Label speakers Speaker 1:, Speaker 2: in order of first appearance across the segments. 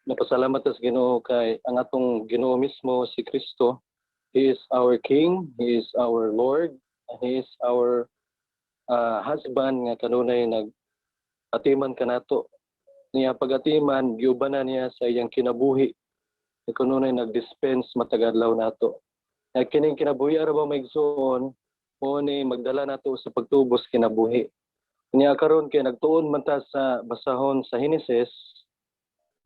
Speaker 1: Napasalamat sa Ginoo kay ang atong Ginoo mismo si Kristo. He is our King, He is our Lord, He is our husband nga kanunay nag-atiman kanato. Niya pag-atiman, giubanan niya sa iyang kinabuhi. Kanunay nag-dispense matagadlaw nato. Kining kinabuhi ara ba maigsoon, mo ni magdala nato sa pagtubos kinabuhi. Niya karon kay nagtuon man ta sa basahon sa Genesis.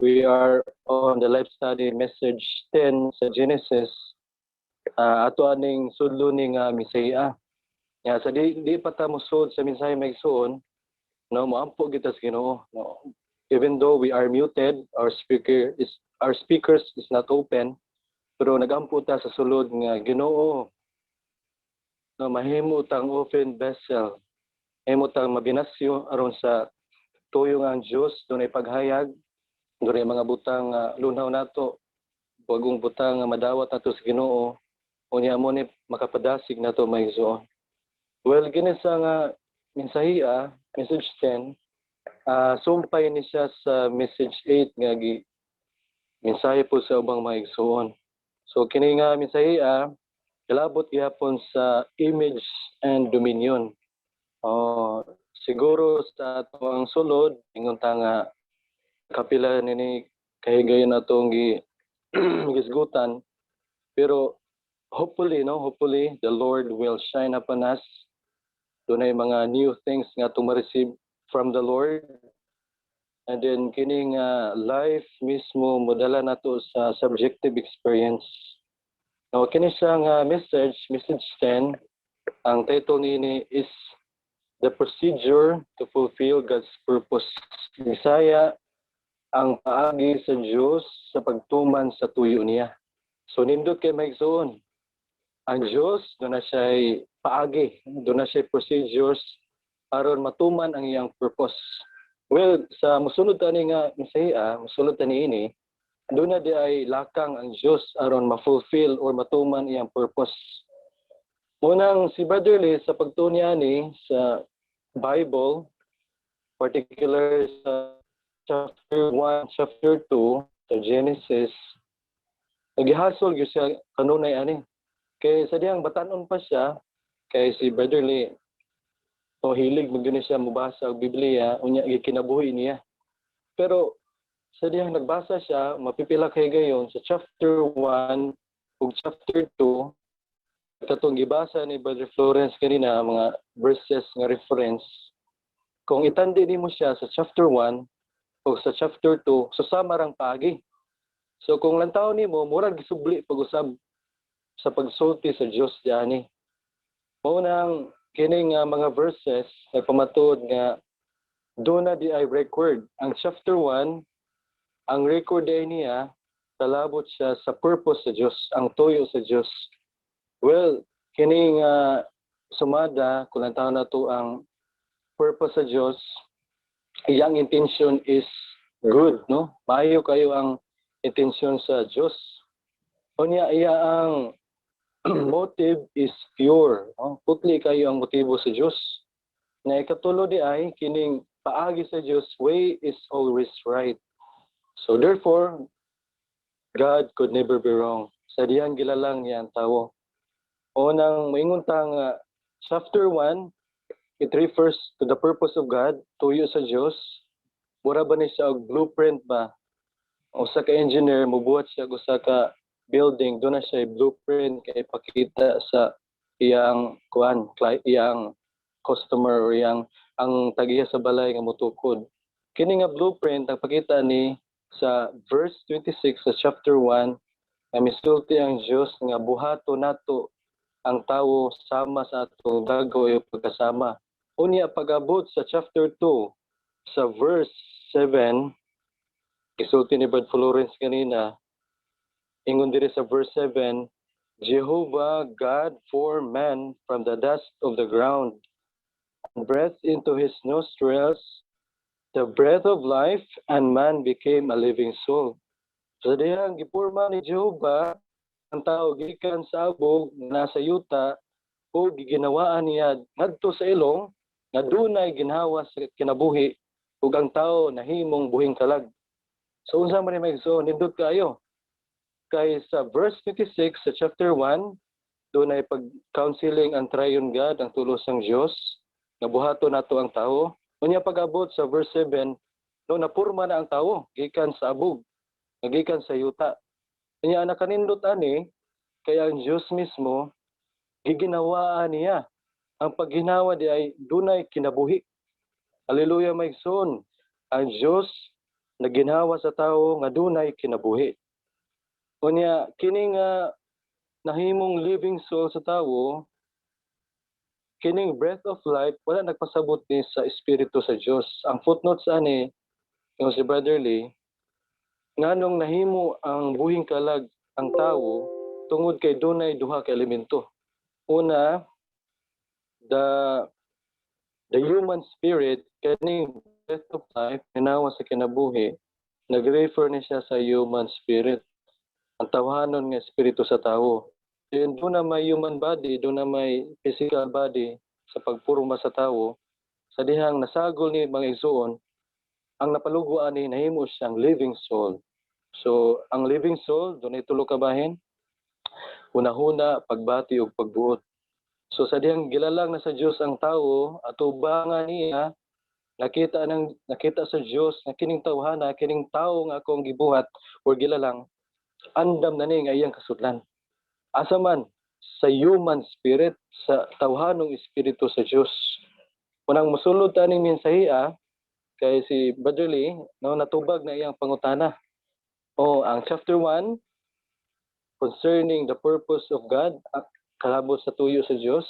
Speaker 1: We are on the life study message 10 sa Genesis. Ato aning sudlo ni nga Misaya. Ya sa di pa ta musud sa mensahe maigsoon, no moampo kita sa Ginoo. No. Even though we are muted, our speakers is not open, pero nagampo ta sa sulod nga Ginoo. No mahimo tang open vessel. Mahimo tang mabinasyo aron sa tuyo nga ang Dios dunay paghayag. Dunay mga butang lunaw nato, bagong butang madawat nato sa Ginoo, unya mo ni makapadasig nato maigsoon. Well, gini sa nga mensahiya, message 10, sumpay ni siya sa message 8 nga mensahe po sa ubang maigsoon. So kini nga mensahiya, kalabot gyapon sa image and dominion. Siguro sa atong sulod, ingon ta nga kapila nini kahigayon natong gisgutan, pero hopefully the Lord will shine upon us. Dunay mga new things nga ma-receive from the Lord, and then kining life mismo modala nato sa subjective experience. Now kini siya nga message 10, ang title nini is The Procedure to Fulfill God's Purpose. Bisaya, ang paagi sa Diyos sa pagtuman sa tuyo niya. So nindot kay maigsoon. Ang Diyos, doon na siya'y paagi, doon na siya'y procedures aron matuman ang iyang purpose. Well, sa musunod tani nga Misaya, musunod tani ini, doon na di ay lakang ang Diyos aron ma-fulfill or matuman iyang purpose. Unang si Brother Lee sa pagtunya ni sa Bible, particular sa chapter 1, chapter 2, sa Genesis, naghihasol yun siya kanunay ani. Kaya sa diyang batanon pa siya, kay si Brother Lee, hilig magdun siya mubasa ang Biblia, unya gikinabuhi niya. Pero sa diyang nagbasa siya, mapipila kay gayon sa chapter 1 ug chapter 2, katong gibasa ni Brother Florence kanina, mga verses nga reference, kung itandi nimo siya sa chapter 1, o sa chapter 2, susama rang paagi. So kung lantaw nimo, murag gisubli pag-usab sa pagsulti sa Dios diani. Mao nang kining mga verses ay pamatud nga do na di ay record. Ang chapter 1, ang record ay niya talabot siya sa purpose sa Dios, ang tuyo sa Dios. Well, kining sumada kung lantaw na to ang purpose sa Dios, iyang intention is good, no? Maayo kayo ang intention sa Diyos. Unya iya ang motive is pure, no? Putli kayo ang motibo sa Diyos. Na ikatulo di ay kining paagi sa Diyos, way is always right. So therefore, God could never be wrong. Sa diyang gilalang niya ang tawo. Unang maingon tang chapter 1, it refers to the purpose of God, tuyo sa Diyos. Mura ba ni siya og blueprint ba? Usa ka engineer, mubuhat siya usa ka building, doon na siya blueprint kay ipakita sa iyang iyang customer or iyang ang tagiya sa balay nga motukod. Kini nga blueprint ang pakita ni sa verse 26 sa chapter 1, nga misulti ang Dios nga buhato nato ang tawo sama sa atong dagaw o pagkasama. Unya pag-abot sa chapter 2 sa verse 7, isulti ni Brad Florence kanina, ingon diri sa verse 7, Jehovah God formed man from the dust of the ground, and breathed into his nostrils the breath of life, and man became a living soul. So diyang giporma ni Jehovah ang tao gikan sa abog nasa yuta o giginawaan niya ngadto sa ilong nga dunay ginhawa sa kinabuhi ug ang tao nahimong buhing kalag. So unsa man ni maigsoon nindot kayo. Kay sa verse 26 sa chapter 1, doon ay pag-counseling ang triune God, ang tulos ng Diyos, nabuhato nato ang tao. Unya pag-abot sa verse 7, no napurma na ang tao gikan sa abog, gikan sa yuta. Unya nakanindot ani kaya ang Diyos mismo giginawaan niya. Ang pagginawa di ay dunay kinabuhi. Hallelujah maigsoon. Ang Diyos naginawa sa tao nga dunay kinabuhi. Unya kini nga nahimong living soul sa tao, kining breath of life wala nagpasabot ni sa espiritu sa Dios. Ang footnotes ani yung si Brother Lee, nganong nahimo ang buhing kalag ang tao tungod kay dunay duha ka elemento. Una, the human spirit, kining breath of life ginawa sa kinabuhi, nag-refer ni siya sa human spirit. Ang tawhanon nga espiritu sa tao. Doon na may human body, doon na may physical body sa pagpurma sa tao. Sa dihang nasagol ni mga igsoon, ang napaluguan ni nahimo siyang living soul. So, ang living soul, doon ay tulo ka bahin. Una-huna, pagbati o pagbuot. So, sa dihang gilalang na sa Diyos ang tao, at ubangan niya, nakita sa Diyos, na kining tawhana, kining tao nga akong gibuhat o gilalang, andam na ni nga iyang kasudlan. Asa man sa human spirit, sa tawhanong espiritu sa Dios. Unang mosulod taning mensahiya kay si Brother Lee, no, natubag na iyang pangutana. Ang chapter 1 concerning the purpose of God, kalabot sa tuyo sa Dios.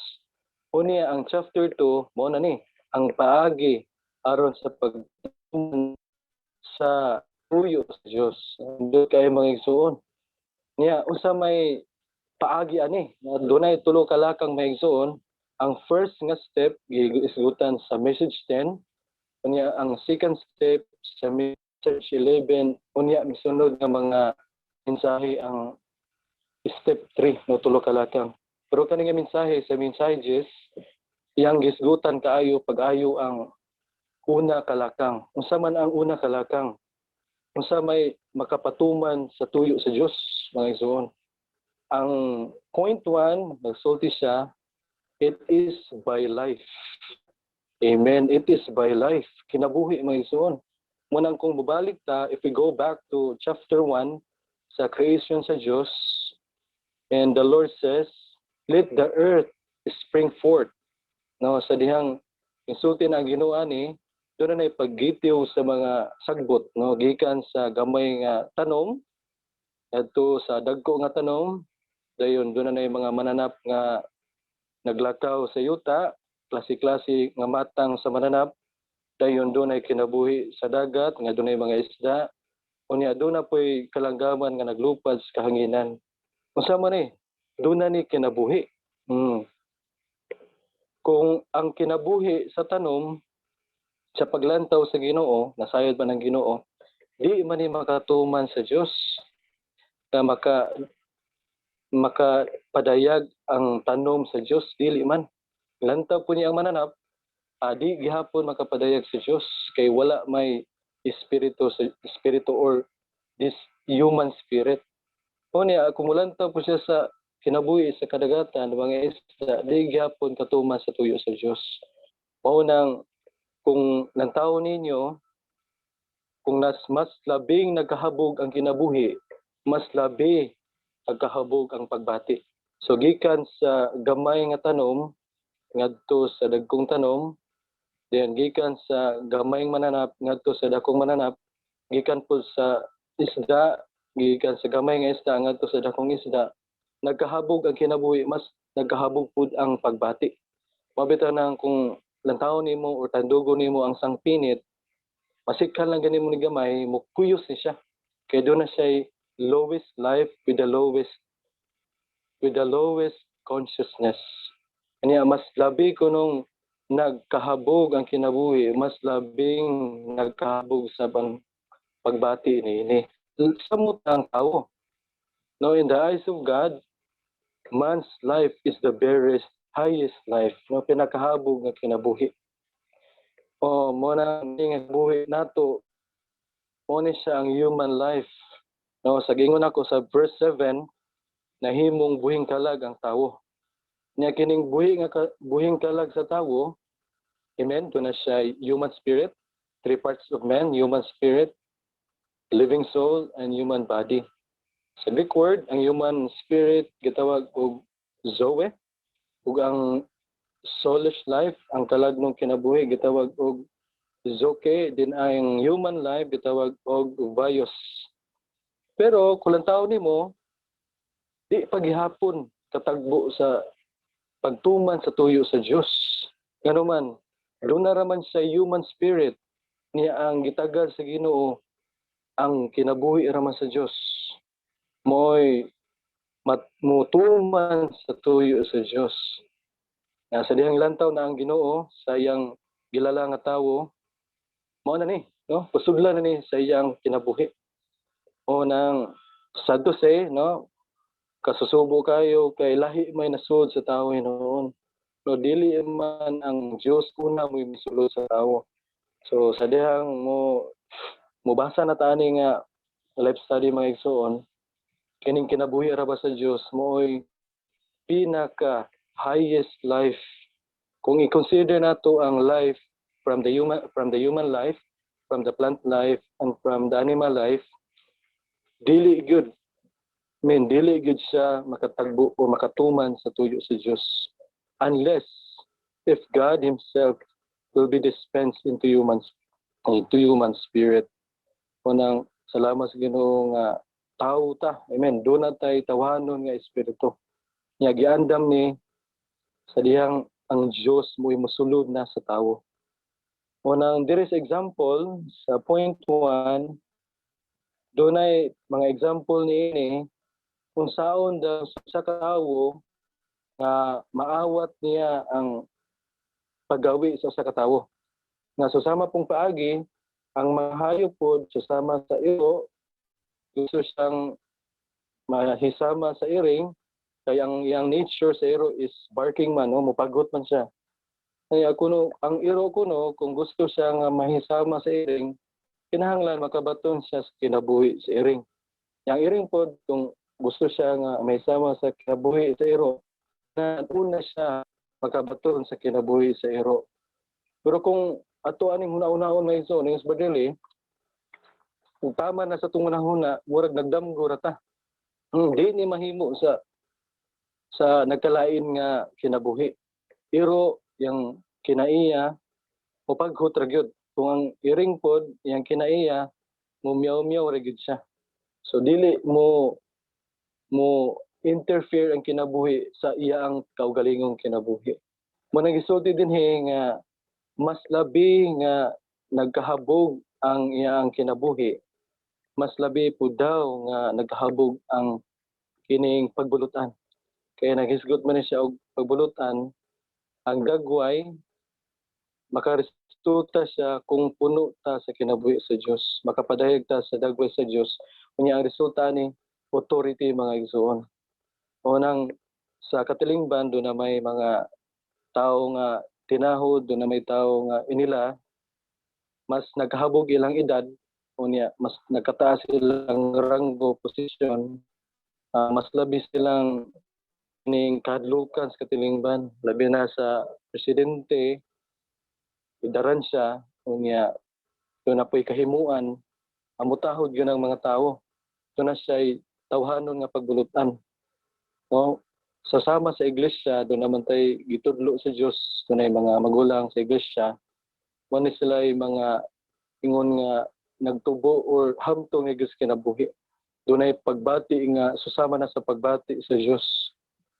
Speaker 1: Unya ang chapter 2 mo na ni ang paagi aron sa pag sa tuyo sa Dios. Doon kay mga igsoon. Niya usa may paagi ani dunay tulo ka lakang maigsoon. Ang first nga step giisgutan sa message 10, unya ang second step sa message 11, unya misunod nga mga mensahe ang step 3 no tulo ka lakang. Pero kani nga mensahe sa messages iyang gisgutan kaayo pag-ayo ang una ka lakang. Unsa man ang una ka lakang? Unsa may makapatuman sa tuyo sa Dios mga igsoon. Ang point 1, nagsulti siya, it is by life. Amen. It is by life. Kinabuhi mga igsoon. Munang kung bubalik ta, if we go back to chapter 1, sa creation sa Diyos, and the Lord says, let the earth spring forth. No, sa dihang insulti na Ginoo ani, doon na paggitiw sa mga sagbot, no, gikan sa gamay nga tanom, adto sa dagko nga tanom, dayon doon na mga mananap nga naglakaw sa yuta, klase-klase nga matang sa mananap, dayon doon ay kinabuhi sa dagat, nga doon ay mga isda, unya doon na po'y kalanggaman nga naglupad sa kahanginan. Unsa man ni, doon na ni kinabuhi. Kung ang kinabuhi sa tanom, sa paglantaw sa Ginoo, nasayod man ang Ginoo, di man ni makatuman sa Dios na makapadayag ang tanom sa Dios, dili man. Lantaw po niya ang mananap, di gihapon makapadayag sa Dios kay wala may espiritu or this human spirit. Niya kumulantaw po siya sa kinabuhi sa kadagatan, mga isda, di gihapon katuman sa tuyo sa Dios. Mao nang kung lantaw ninyo, kung mas labing nagkahabog ang kinabuhi, mas labi nagkahabog ang pagbati. So gikan sa gamay nga tanom ngadto sa dagkong tanom, then gikan sa gamay mananap ngadto sa dakong mananap, gikan po sa isda, gikan sa gamay nga isda ngadto sa dakong isda, nagkahabog ang kinabuhi, mas nagkahabog pud ang pagbati. Mabitaw nang kung lantaw nimo o tandugo nimo ang sangpinit, masikhan lang ganimo ni gamay, mukuyos ni siya. Kaya doon na siya lowest life with the lowest consciousness. Kanya mas labi ko nung nagkahabog ang kinabuhi, mas labing nagkahabog sa pagbati ni samot ang tao. No, in the eyes of God, man's life is the highest life. No, pinakahabog nga kinabuhi. Mo na nga buhi nato, Mao ni siya ang human life. No, sa gingon ako sa verse 7, nahimong buhing kalag ang tawo. Nya kining buhing kalag sa tawo, amen, doon na siya human spirit, three parts of man, human spirit, living soul, and human body. Sa Greek word, ang human spirit gitawag og zoe, ug ang soulish life, ang kalag ng kinabuhi gitawag og zoke, din ang human life gitawag og bios. Pero kung ang tao nimo di paghihapon katagbo sa pagtuman sa tuyo sa Dios. Ngano man, doon na raman sa human spirit niya ang gitagal sa Ginoo ang kinabuhi raman sa Dios. Mo'y mutuman sa tuyo sa Dios. Na sa dihang lantaw na ang Ginoo sa iyang gilala nga tawo, mao na ni, no? Pasudlan na ni sa iyang kinabuhi. O nang saduse, no? Kasusubo kayo kay lahi may nasud sa tawo noon. No, dili man ang Dios una mo misulod sa tawo. So sa dihang mubasa na tani nga life study mga igsoon, kining kinabuhi ra ba sa Dios mo'y pinaka highest life. Kung i-consider nato ang life from the human life, from the plant life, and from the animal life, dili good siya makatagbo o makatuman sa tuyo sa Dios unless if God Himself will be dispensed into human spirit. Unang salamat sa Ginoo nga tao ta, amen, doon na tayo tawanon nga espiritu nya giandam ni sa dihang ang Dios mo'y mosulod na sa tawo. Unang there is example sa point 1, doon ay mga example niini kung saon daw sa katawo nga maawat niya ang paggawi sa usa ka tawo. Nga susama pong paagi ang mga hayop pod susama sa iro, gusto siyang mahisama sa iring, kaya ang nature sa iro is barking man, no? Mupagot man siya. Kaya ang iro kuno kung gusto siya nga mahisama sa iring, kinahanglan makabaton siya sa kinabuhi sa iring. Yang iring pod kung gusto siya nga mahisama sa kinabuhi sa iro, na una siya makabaton sa kinabuhi sa iro. Pero kung ato aning huna-unaon na iso, ning badili, kung tama na sa itong huna, murag nagdamgo rata. Di ni mahimo sa nagkalain nga kinabuhi. Pero yung kinaiya, mupaghot ra gyud. Kung ang iring pod, yung kinaiya, mumiyaw-miyaw ra gyud siya. So dili mo interfere ang kinabuhi sa iyang kaugalingong kinabuhi. Mo nagisulti din nga mas labi nga nagkahabog ang iyang kinabuhi, mas labi po daw nga nagkahabog ang kining pagbulutan. Kaya naghisgot man siya og pagbulutan, ang gagway makaresulta siya kung puno ta sa kinabuhi sa Dios, makapadayag ta sa dagway sa Dios. Unya ang resulta ni authority mga igsoon. Unang sa katilingban do na may mga tao nga tinahod, do na may tao nga inila, mas nagkahabog ilang edad, unya mas nagkataas ilang ranggo, posisyon, mas labi silang ning kadlukan sa katilingban, labi na sa presidente, idaran siya, unya do na po'y kahimuan, amutahod yun ang mga tao. Do na siya'y tawhanon nga pagbulutan. No? Sasama sa iglesia, do naman tayo gitudlo sa Dios, do na mga magulang sa iglesia, muna sila mga ingon nga nagtubo or hamtong nga Diyos kinabuhi. Do na pagbati nga susama na sa pagbati sa Dios.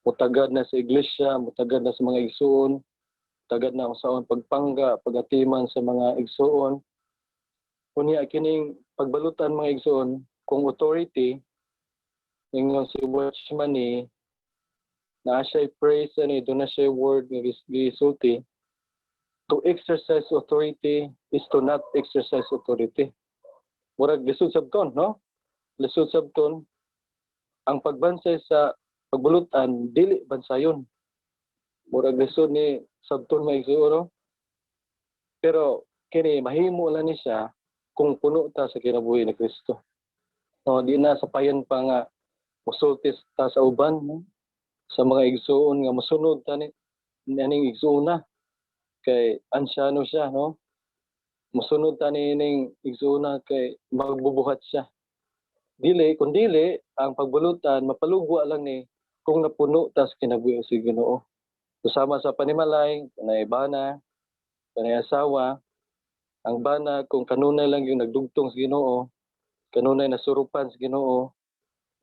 Speaker 1: Mutagad na sa iglesia, mutagad na sa mga igsoon, mutagad na usaon pagpangga, pagatiman sa mga igsoon. Kunya kining pagbalutan mga igsoon, kung authority, ingon si Watchman ni, na siya praise ani, doon na siya word nga gisulti, to exercise authority is to not exercise authority. Murag lisod sabton, no? Lisod sabton, ang pagbansay sa pagbulutan, dili bansayon. Murag lisod ni sabton may igsoon, no? Pero kini mahimo lang ni siya kung puno ta sa kinabuhi ni Kristo. No, di na sapayan pa nga musultis ta sa uban, no? Sa mga igsuon nga mosunod ta ni aning igsuona kay ansyano siya, no? Mosunod ta ni ining igsuona kay magbubuhat siya. Kung dili ang pagbulutan mapalugwa lang ni kung napuno ta sa kinabuhi si Ginoo. Susama sa panimalay, kanay bana, kanay asawa, ang bana kung kanunay lang yung nagdugtong sa Ginoo, kanunay nasurupan sa Ginoo,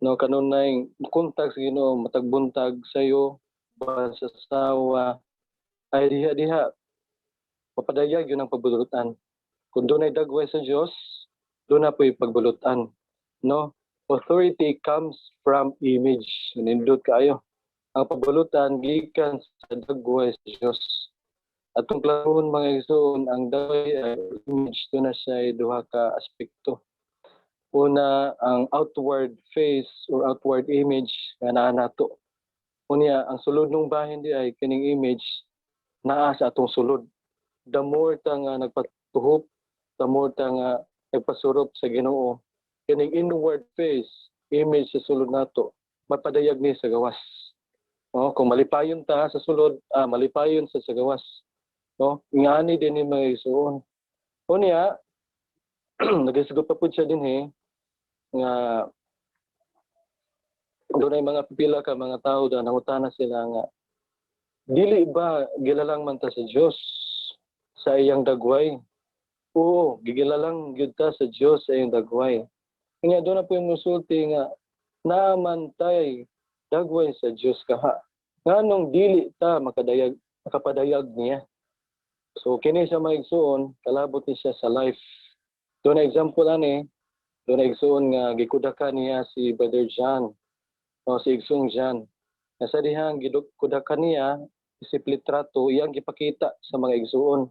Speaker 1: no, kanunay kontak sa Ginoo, matagbuntag sayo ba sa asawa, ay diha papadayag yun ang pagbulutan. Kung doon ay dagway sa Diyos, doon na po yung pagbulutan. No? Authority comes from image. Nindot kayo. Ang pagbulutan, gikan sa dagway sa Diyos. At kung klaron mga igsoon, ang dagway ay image, doon na siya ay duha ka aspekto. Una, ang outward face or outward image nga naa nato. Unya, ang sulod ng bahin di ay kining image naa sa atong sulod. The more ta nga nagpatuhop, the more ta nga nagpasurop sa Ginoo, kining inward face, image sa sulod nato, mapadayag ni sa gawas. No? Kung malipayon ta sa sulod, malipayon sa gawas. No? Ingani din ni mga igsoon. Unya, nagisugot pa po siya din nga doon ay mga pipila ka mga tao da nangutana sila nga dili ba gilalang man ta sa Dios sa iyang dagway? Oo, gigilalang gyud ta sa Dios sa iyang dagway. Nga doon na po yung musulti nga naaman tay dagway sa Dios kaha. Nganong dili ta makapadayag niya. So kini sa maigsuon kalabot ni siya sa life. Doon na example ani, doon na igsuon nga gikudakan niya si Brother John. O si Igsong John. Nasa dihang gikudakan niya isip litrato iyang gipakita sa mga igsuon.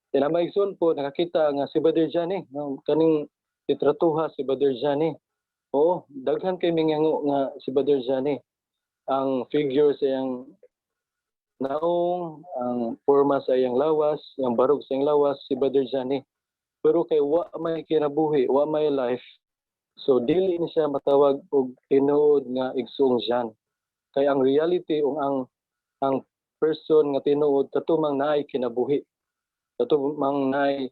Speaker 1: Kaya mga igsuon po nakakita nga si Brother John kaning litratuha si Brother John. Oo, daghan kay mingango nga si Brother John. Ang figure sa iyang naong, ang forma sa iyang lawas, ang barog sa iyang lawas si Brother John. Pero kay wa may kinabuhi, wa may life. So dili ni siya matawag og tinuod nga igsoong John. Kay ang reality ang person nga tinuod katumang naay kinabuhi. Katumang naay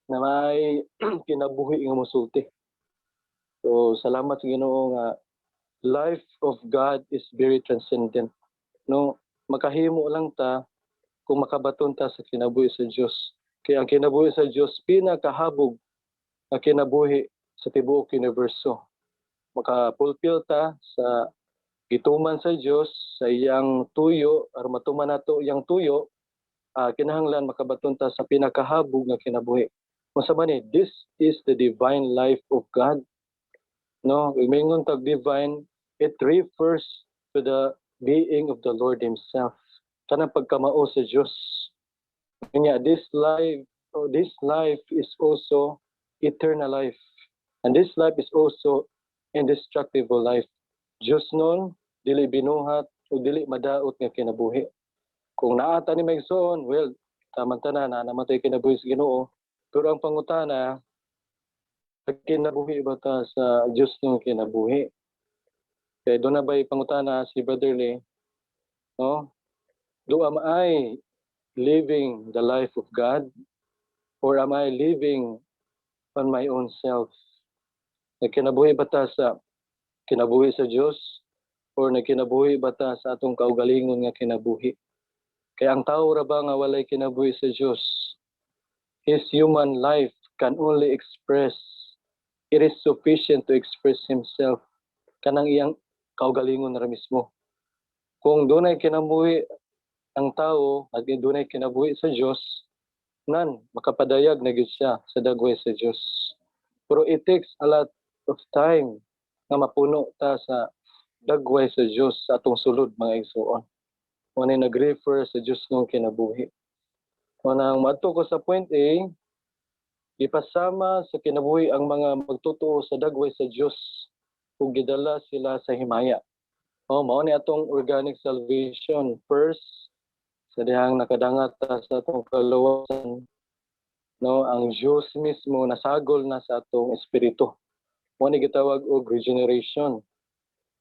Speaker 1: na may kinabuhi nga mosulti. So salamat sa Ginoo nga life of God is very transcendent. No, makahimo lang ta kung makabaton ta sa kinabuhi sa Dios. Kaya ang kinabuhi sa Dios pinakahabog nga kinabuhi sa tibuok universo. Makapulpil ta sa gituman sa Dios sa iyang tuyo aron matuman nato iyang tuyo, kinahanglan makabaton ta sa pinakahabog nga kinabuhi. Unsa man ni, this is the divine life of God. No, mingon tag divine, it refers to the being of the Lord himself. Kanang pagkamao sa Dios. Kanya this life is also eternal life. And this life is also indestructible life. Diyos nun, dili binuhat o dili madaot nga kinabuhi. Kung naata ni maigsoon, well, tamang-tanan na namatay kinabuhi sa Ginoo. Pero ang pangutana, kinabuhi ba ta sa Diyos nung kinabuhi? Kaya doon na ba'y pangutana si Brother Lee, no? Do am I living the life of God? Or am I living on my own self? Nagkinabuhi ba ta sa kinabuhi sa Diyos? Or nagkinabuhi ba ta sa atong kaugalingon nga kinabuhi? Kaya ang tao ra ba nga walay kinabuhi sa Diyos? His human life can only express, it is sufficient to express himself kanang iyang kaugalingon ra mismo. Kung dunay kinabuhi ang tao at dunay kinabuhi sa Diyos, makapadayag na gyud siya sa dagway sa Diyos. Pero it takes a lot of time nga mapuno ta sa dagway sa Diyos sa atong sulod mga igsoon. Muna nag-refer sa Diyos nung kinabuhi. Muna madto ko sa point A, ipasama sa kinabuhi ang mga magtotoo sa dagway sa Diyos ug gidala sila sa himaya. Mao ni atong organic salvation. First, sa dihang nakadangat ta sa atong kaluwasan, no, ang Diyos mismo nasagol na sa atong espiritu. Mo ni gitawag og regeneration.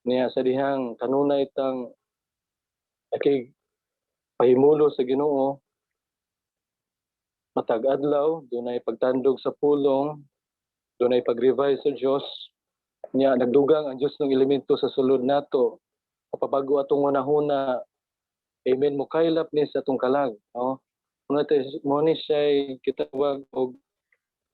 Speaker 1: Niya sa dihang kanunay tang kay pahimulo sa Ginoo, matag adlaw, dunay pagtandog sa pulong, dunay pag-revise sa Dios. Niya nagdugang ang Dios ng elemento sa sulod nato. Kapabago atong hunahuna, amen, mo kaylap ni sa atong kalag, no? Mo ni siya gitawag og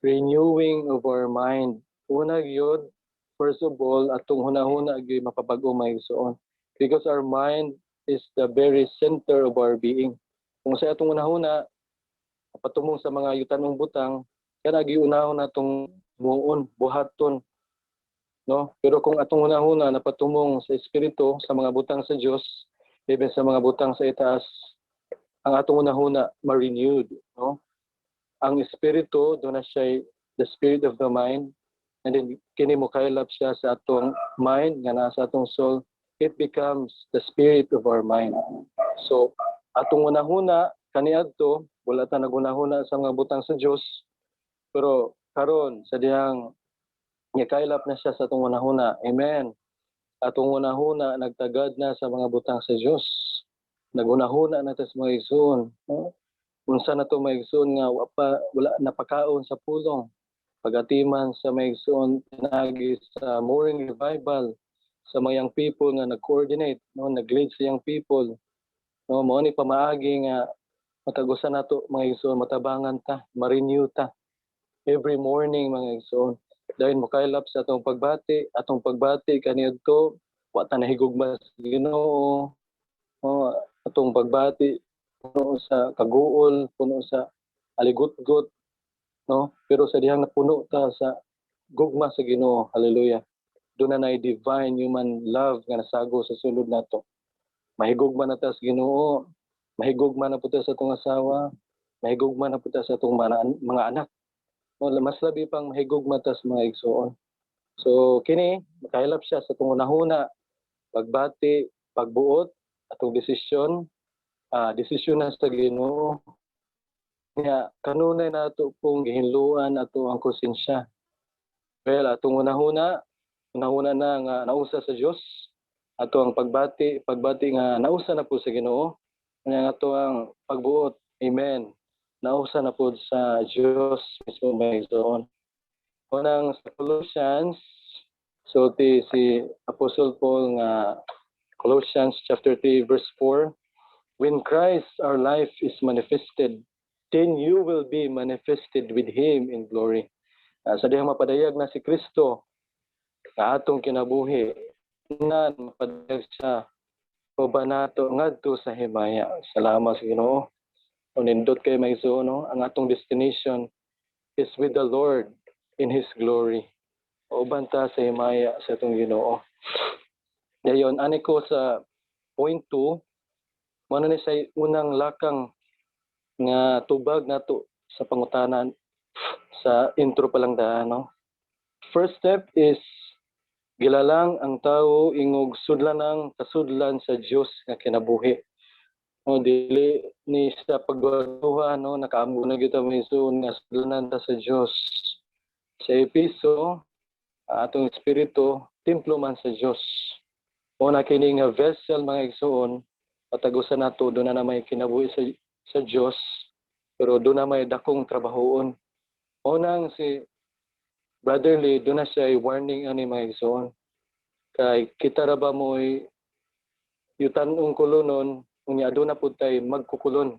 Speaker 1: renewing of our mind. Una gyud, first of all, atong hunahuna gyud mapabago maigsoon. Because our mind is the very center of our being. Kung sa atong hunahuna, patumong sa mga yutanong butang, kana giunahon natong muon, buhaton, no? Pero kung atong hunahuna napatumong sa espiritu, sa mga butang sa Dios, even sa mga butang sa itaas, ang atong hunahuna ma-renewed, no? Ang espiritu, doon na siya the spirit of the mind, and then kini mo kailap siya sa atong mind nga nasa atong soul, it becomes the spirit of our mind. So atong hunahuna kaniadto wala ta nagunahuna sa mga butang sa Dios, pero karon sa dihang kailap na siya sa atong hunahuna, amen, atong hunahuna nagtagad na sa mga butang sa Dios, nagunahuna na ta sa mga igsoon, no? Unsa na to maigsoon nga wala napakaon sa pulong, pagatiman sa maigsoon pinagi sa morning revival sa mga young people nga nag-coordinate, no, nag-lead sa young people, no, mao ni pamaagi nga matagusan nato mga igsoon, matabangan ta, ma-renew ta every morning mga igsoon. Dahil makailap sa atong pagbati kaniadto wa ta nahigugma sa Ginoo, no, atong pagbati puno sa kaguol, puno sa aligot-got, no? Pero sa dihang napuno ta sa gugma sa Ginoo, hallelujah. Doon na divine human love nga nasago sa sulod nato. Mahigugma na ta sa Ginoo, mahigugma na po ta sa atong asawa, mahigugma na po ta sa atong mga anak. No, mas labi pang mahigugma ta sa mga igsoon. So kini makailap siya sa atong hunahuna, pagbati, pagbuot, atong desisyon na sa Ginoo. Nga kanunay nato pong gihinluan ato ang konsensya. Well, atong unahuna na nga nausa sa Dios, ato ang pagbati nga nausa na po sa Ginoo. Nga ato ang pagbuot, amen, nausa na po sa Dios mismo mayroon. Unang sa Colossians, so si Apostle Paul nga Colossians chapter 3 verse 4, when Christ our life is manifested, then you will be manifested with Him in glory. Sa dihang mapadayag na si Kristo nga atong kinabuhi, na mapadayag siya pabanato ngadto sa himaya. Salamat sa Ginoo. Nindot kay maigsoon, no? Ang atong destination is with the Lord in His glory. Uban ta sa himaya sa atong Ginoo. Dayon ani ko sa point 2, mano ni sa unang lakang nga tubag nato sa pangutanan sa intro pa lang daan, no? First step is gilalang ang tawo ingog sudlanang kasudlan sa Dios nga kinabuhi. No, dili ni sa pagduha, no, nakaamgo na gyud ta misun nga sudlanan ta sa Dios. Sa Episo, atong espiritu templo man sa Dios. Una kini nga vessel mga igsoon, patagusan nato do na may kinabuhi sa Dios, pero do na may dakong trabahoon. Unang si Brother Lee, do na siya warning ani mga igsoon. Kay kita ra ba mo'y yutanong kulonon, unya do na pud tay magkukulon.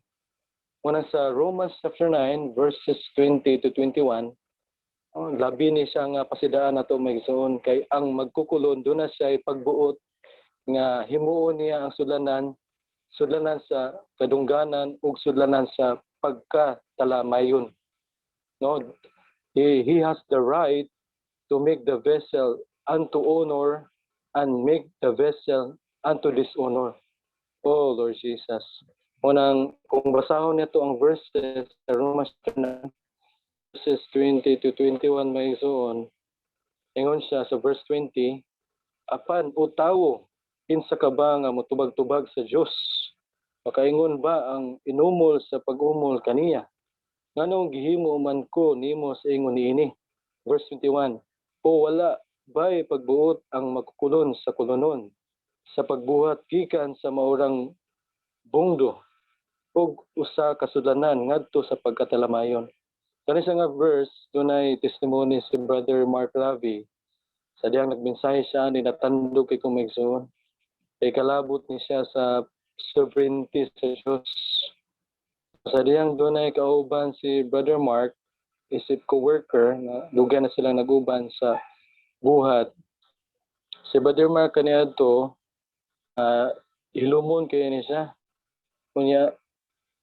Speaker 1: Una sa Romans chapter 9 verses 20 to 21, labi ni siya nga pasidaan nato mga igsoon, kay ang magkukulon do na siya pagbuot nga himuon niya ang sudlanan sa kadungganan ug sudlanan sa pagkatalamayon. No, he has the right to make the vessel unto honor and make the vessel unto dishonor. Oh Lord Jesus. Unang kung basahon nito ang verses sa Romans 9 verses 20 to 21 may igsoon, ingon siya sa verse 20, apan o tawo kinsa ka ba nga motubag-tubag sa Dios? Makaingon ba ang inumol sa pag-umol kaniya? Nganong gihimo man ko nimo sa ingon niini. Verse 21. O wala bay pagbuot ang magkukulon sa kulonon sa pagbuhat gikan sa maurang bungdo ug usa ka sudlanan ngadto sa pagkatalamayon. Kani sa nga verse dunay testimony si Brother Mark Ravi sa diyang nagmensahe siya ni natandog kay kumigsoon. Kay kalabot ni siya sa sovereignty sa Diyos. Sa diyang dunay kauban si Brother Mark isip co-worker na duga na silang naguban sa buhat. Si Brother Mark kaniadto hilumon kay ni siya. Kunya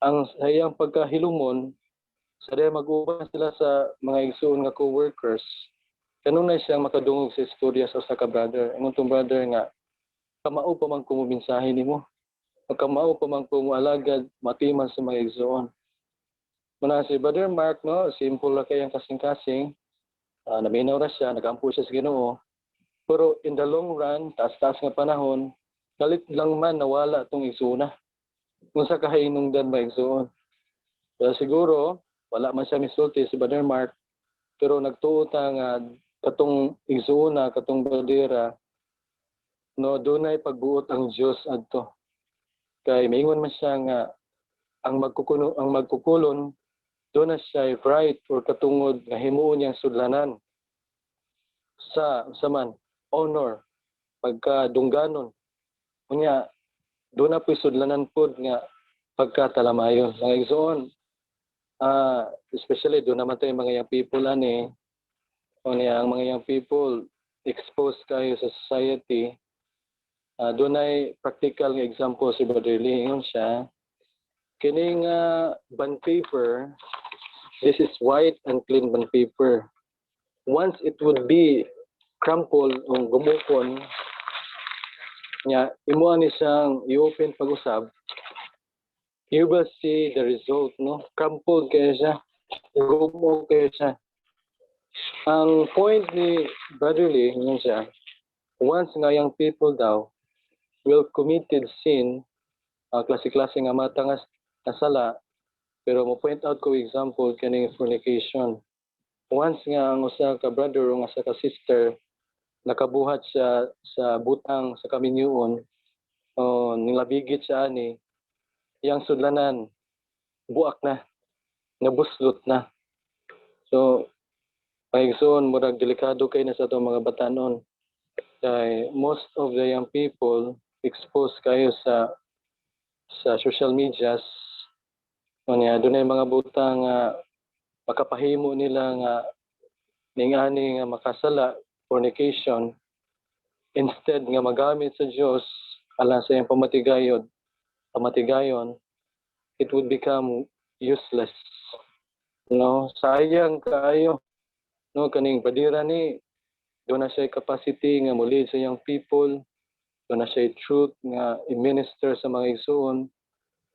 Speaker 1: ang sayang pagkahilumon sa diyang mag-uban sila sa mga igsoon nga co-workers kanunay siyang makadungog sa istorya sa usa ka brother. Ang tong brother nga kamao pa man kumubinsahe nimo. Kamao pa man kumualagad matiman sa mga igsoon. Muna si Brother Mark, no, simple lang kayang kasing-kasing. Naminaw ra siya, nagampo siya sa Ginoo. Pero in the long run, taas-taas nga panahon, galit lang man nawala itong igsoona. Kung sa kahinungdan ba igsoon. Pero siguro, wala man siya misulti si Brother Mark, pero nagtuo ta nga katong igsoona, katong brodera, no, dunay pagbuot ang Dios adto. Kay maingon man siya nga ang magkukulon doon na siya right or katungod nga himuon niyang sudlanan sa man honor pagkadungganon unya doon na po'y sudlanan pod nga pagkatalamayon ang igsoon especially doon naman tayo mga young people ani unya ang mga young people exposed kayo sa society doon ay practical nga example si Brother Lee ingon siya kining bond paper. This is white and clean bond paper. Once it would be crumpled o gumukon, nya imo ni siyang i-open pag-usab, you will see the result, no? Crumpled kaya siya, gumukon kaya siya. Ang point ni Brother Lee, yun siya, once nga yung people daw will committed sin, klase-klase nga mata nga nasala, pero mo point out ko example kaning fornication. Once nga ang usa ka brother o usa ka sister nakabuhat siya sa butang sa kaminyuon nilabigit siya ani yang sudlanan buak na nabuslot na. So paigsoon murag delikado kay na sa atong mga batanon kay most of the young people exposed kayo sa social medias. Unya dunay mga butang nga makapahimo nila nga ningani nga makasala fornication instead nga magamit sa Dios alang sa iyang pamatigayon, it would become useless. No, sayang kaayo. No, kaning badira ni doon na siya capacity nga muli sa young people, doon na siya truth nga i-minister sa mga igsoon.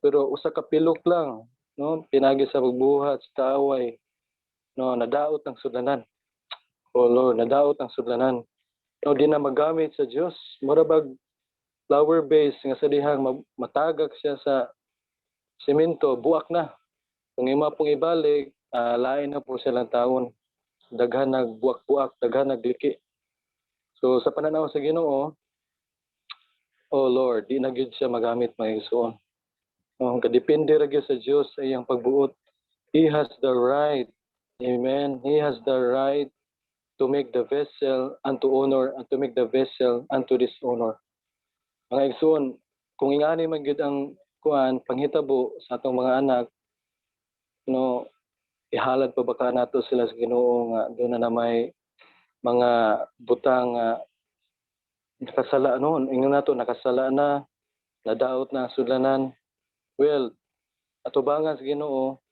Speaker 1: Pero usa ka pilok lang, no, pinagi sa pagbuhat sa kaaway. No, nadaot ang sudlanan. Oh Lord, nadaot ang sudlanan. No, di na magamit sa Dios. Mura bag flower base nga sa dihang matagak siya sa semento, buak na. Kung ima pong ibalik, lain na po silang taon. Daghan nagbuak-buak, daghan nagliki. So sa pananaw sa Ginoo, oh Lord, di na gyud siya magamit mga igsoon. Kadepende ra gyud sa Dios sa iyang pagbuot. He has the right, amen. He has the right to make the vessel unto honor and to make the vessel unto dishonor. Mga igsoon, kung ingani man gyud ang kuan panghitabo sa atong mga anak, no, ihalad pa baka nato sila sa Ginoo nga doon na may mga butang nakasala noon, ingon nato nakasala na, nadaot na ang sudlanan. Well, atubangan sa Ginoo,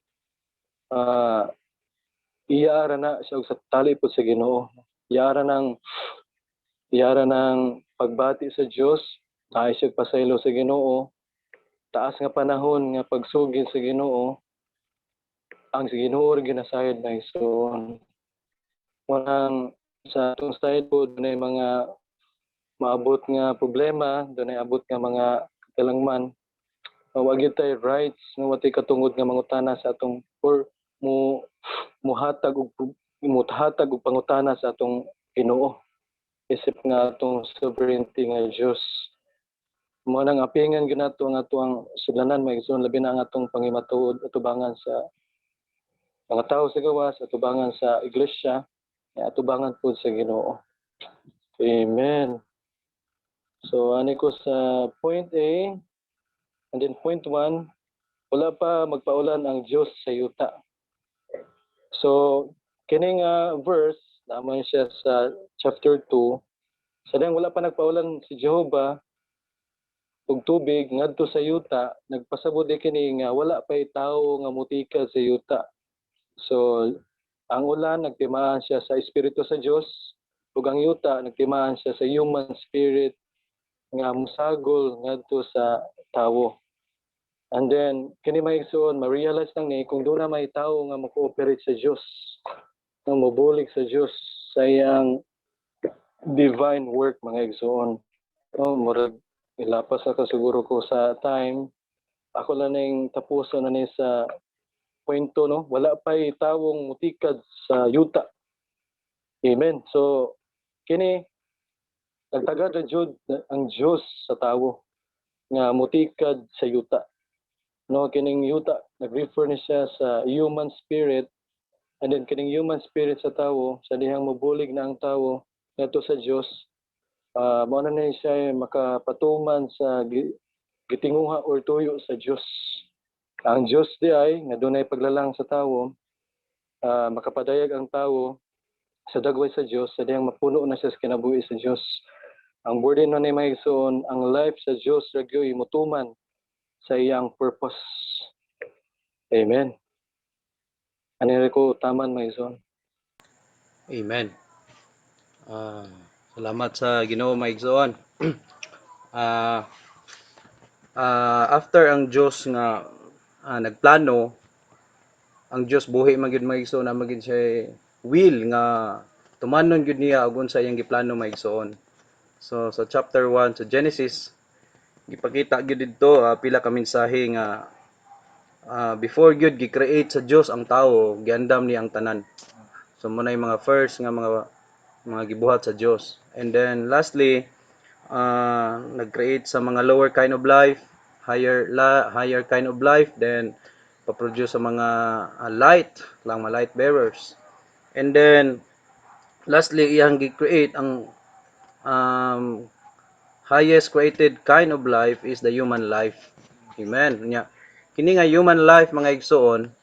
Speaker 1: iyaara na siya sa tali po sa Ginoo. Iyaara ng pagbati sa Dios, tayo siya pasaylo sa Ginoo. Taas nga panahon nga pagsugid sa Ginoo, ang sa Ginoo rin ginasayad na igsoon. Walang sa atong side po, doon ay mga maabot nga problema, doon ay abot nga mga katalangman. Wag yun tayo rights, wag tayo katungod nga mangutana sa atong, or mo muhatag og pangutana sa atong Ginoo isip nga atong sovereignty nga Dios. Mo nang apingan gyud nato ang atong sudlanan maigsoon labi na ang atong pangimatuod atubangan sa mga tao sa gawas, atubangan sa iglesia, atubangan po sa Ginoo. Amen. So ani ko sa point A, and then point 1, wala pa magpaulan ang Dios sa yuta. So kining verse naman siya sa chapter 2, sadang wala pa nagpaulan si Jehovah og tubig ngadto sa yuta, nagpasabot kini nga wala pay tawo nga mutika sa yuta. So ang ulan nagtimaan siya sa espiritu sa Dios, ug ang yuta nagtimaan siya sa human spirit nga musagol ngadto sa tawo. And then kini maigsoon ma-realize lang ni kung doon na may tawo nga mo-cooperate sa Dios, nga mobulig sa Dios sa iyang divine work mga igsoon. Murag ilapas ako siguro ko sa time. Ako lang ning tapuson na ni sa kwento, no? Wala pa'y tawong mutikad sa yuta. Amen. So, kini, nagtagad na jud ang Diyos sa tawo nga mutikad sa yuta. No, kining yuta, nag-refer ni siya sa human spirit, and then kining human spirit sa tawo, sa dihang mobulig na ang tawo ngadto sa Diyos, mao na siya makapatuman sa gitinguha or tuyo sa Diyos. Ang Diyos di ay nga dunay paglalang sa tawo, makapadayag ang tawo sa dagway sa Diyos, sa diyang mapuno na siya sa kinabuhi sa Diyos. Ang burden na ni maigsoon, ang life sa Diyos ragyoy mutuman sa iyang purpose. Amen. Ano ko taman maigsoon.
Speaker 2: Amen. Salamat sa Ginoo maigsoon. After ang Diyos nga nagplano, ang Diyos buhi magid maigsoon na magid siya will nga tumanon gyud niya ug unsa iyang giplano maigsoon. So sa chapter 1 sa Genesis gipakita gyud didto pila ka mensahe nga before gyud gi-create sa Diyos ang tawo, giandam niya ang tanan. So mo na yung mga first nga mga gibuhat sa Diyos. And then lastly, nag-create sa mga lower kind of life, higher kind of life, then pa-produce sa mga light bearers. And then lastly, iyang gi-create ang highest created kind of life is the human life. Amen. Nya kini nga human life mga igsoon,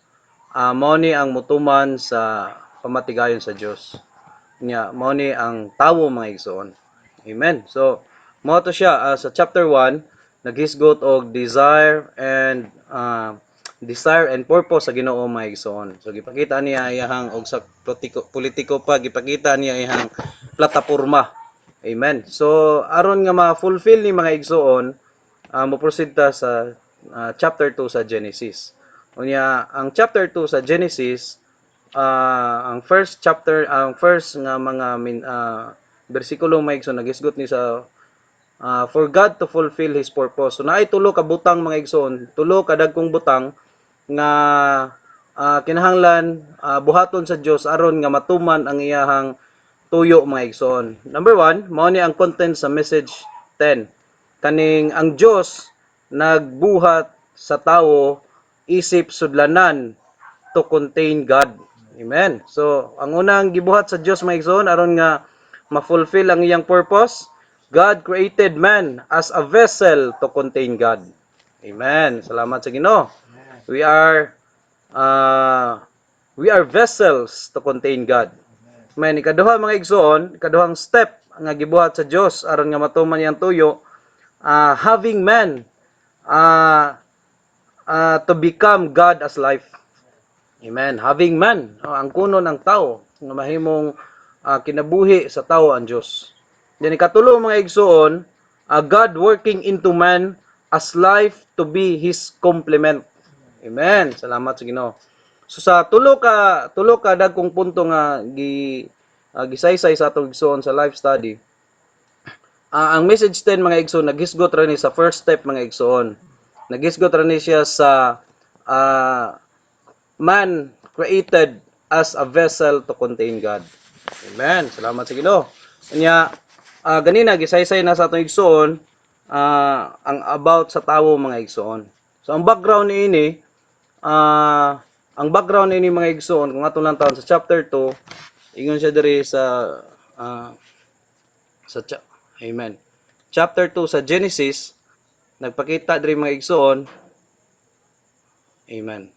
Speaker 2: mao ni ang mutuman sa pamatigayon sa Dios. Nya mao ni ang tawo mga igsoon. Amen. So mao to siya sa chapter 1 naghisgot og desire and purpose sa Ginoo mga igsoon. So gipakita niya iyang og sa politiko pa gipakita niya iyang plataporma. Amen. So aron nga ma-fulfill ni mga igsoon, mo proceed ta sa chapter 2 sa Genesis. Unya ang chapter 2 sa Genesis, ang first nga mga bersikulo mga igsoon nagisgot ni sa for God to fulfill His purpose. So naay tulo ka butang mga igsoon, tulo ka dagkong butang nga kinahanglan buhaton sa Dios aron nga matuman ang iyahang tuyo mga igsoon. Number 1, mao ni ang content sa message 10. Kaning ang Dios nagbuhat sa tawo isip sudlanan to contain God. Amen. So ang unang gibuhat sa Dios mga igsoon aron nga ma-fulfill ang iyang purpose, God created man as a vessel to contain God. Amen. Salamat sa Ginoo. We are vessels to contain God. Amen. Ikaduha mga igsoon, ikaduhang step nga gibuhat sa Dios aron nga matuman iyang tuyo, having man to become God as life. Amen. Having man, ang kuno ng tao nga mahimong kinabuhi sa tao ang Dios. Then ikatulo mga igsoon, God working into man as life to be His complement. Amen. Salamat sa Ginoo. So sa tulo ka dagkong punto nga gisaysay sa atong igsoon sa life study. Ang message 10 mga igsoon naghisgot ra ni sa first step mga igsoon. Naghisgot ra ni siya sa man created as a vessel to contain God. Amen. Salamat sa Ginoo. Kanya ganina gisaysay na sa atong igsoon ang about sa tawo mga igsoon. So ang background niini ang background niini mga igsoon kung ato lang taon sa chapter 2 ingon siya diri ah, Amen. Chapter 2 sa Genesis nagpakita diri mga igsoon. Amen.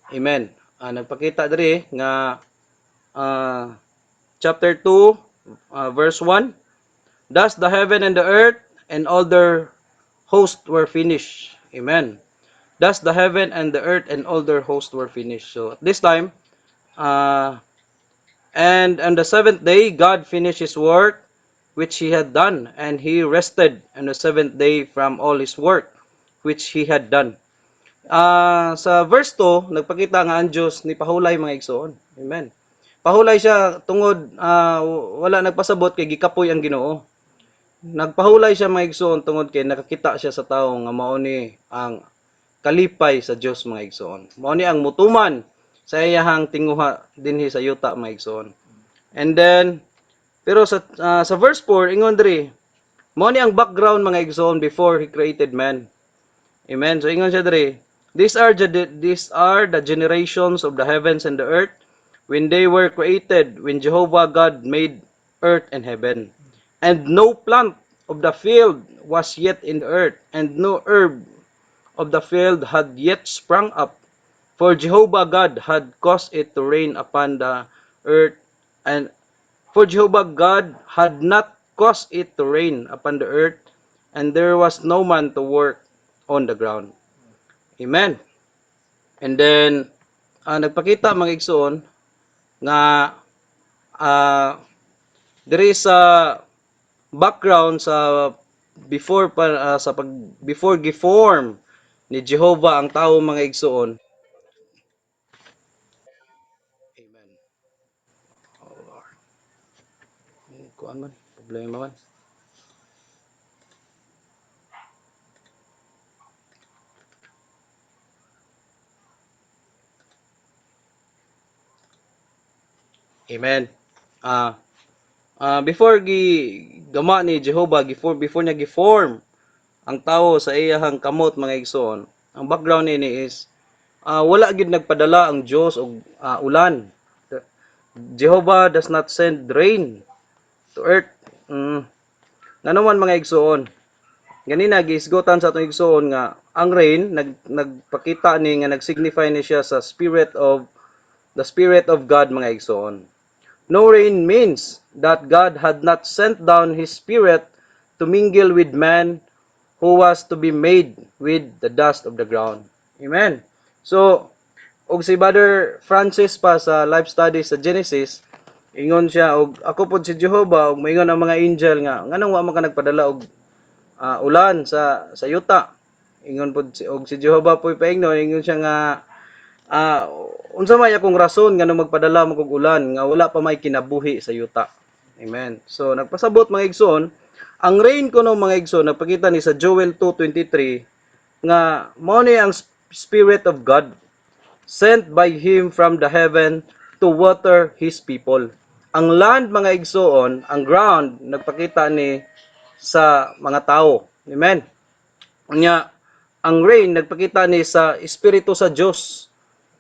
Speaker 2: Amen. Nagpakita diri nga chapter 2 verse 1. Thus the heaven and the earth and all their host were finished. Amen. Thus the heaven and the earth and all their host were finished. So at this time, and on the seventh day, God finished his work which he had done, and he rested on the seventh day from all his work which he had done. Sa verse 2, nagpakita nga ang Diyos ni pahulay mga igsoon. Amen. Pahulay siya tungod wala nagpasabot kay gikapoy ang Ginoo. Nagpahulay siya mga igsoon tungod kay nakakita siya sa tawo nga mao ni ang kalipay sa Dios mga igsoon. Mao ni ang mutuman sa iyahang tinguha dinhi sa yuta mga igsoon. And then pero sa verse 4 ingon diri, mao ni ang background mga igsoon before he created man. Amen. So ingon siya diri, these are the generations of the heavens and the earth when they were created, when Jehovah God made earth and heaven. And no plant of the field was yet in the earth, and no herb of the field had yet sprung up. For Jehovah God had caused it to rain upon the earth, and for Jehovah God had not caused it to rain upon the earth, and there was no man to work on the ground. Amen. And then, nagpakita mga igsoon nga diri sa background sa before giform ni Jehovah ang tao mga igsoon. Amen. Oh Lord. Kuan man, problema man. Amen. Before gama ni Jehovah, before niya giform ang tao sa iyahang kamot mga igsoon, ang background nini is wala gid nagpadala ang Dios og ulan. Jehovah does not send rain to earth. Ngano man mga igsoon, ganina giisgotan sa atong igsoon nga ang rain nagpakita ni nga nagsignify ni siya sa the spirit of God mga igsoon. No rain means that God had not sent down his spirit to mingle with man who was to be made with the dust of the ground. Amen. So, og si Brother Francis pa sa life study sa Genesis, ingon siya og ako pod si Jehovah og moingon ang mga angel nga nganong wa man ka nagpadala og ulan sa yuta. Ingon pod og si Jehovah po'y paingnon, ingon siya nga unsa may akong rason nga magpadala mo kog ulan nga wala pa may kinabuhi sa yuta. Amen. So nagpasabot mga igsoon, ang rain kuno mga igsoon nagpakita ni sa Joel 2:23 nga mao ni ang Spirit of God sent by him from the heaven to water his people. Ang land mga igsoon, ang ground nagpakita ni sa mga tao. Amen. Unya ang rain nagpakita ni sa Espiritu sa Dios.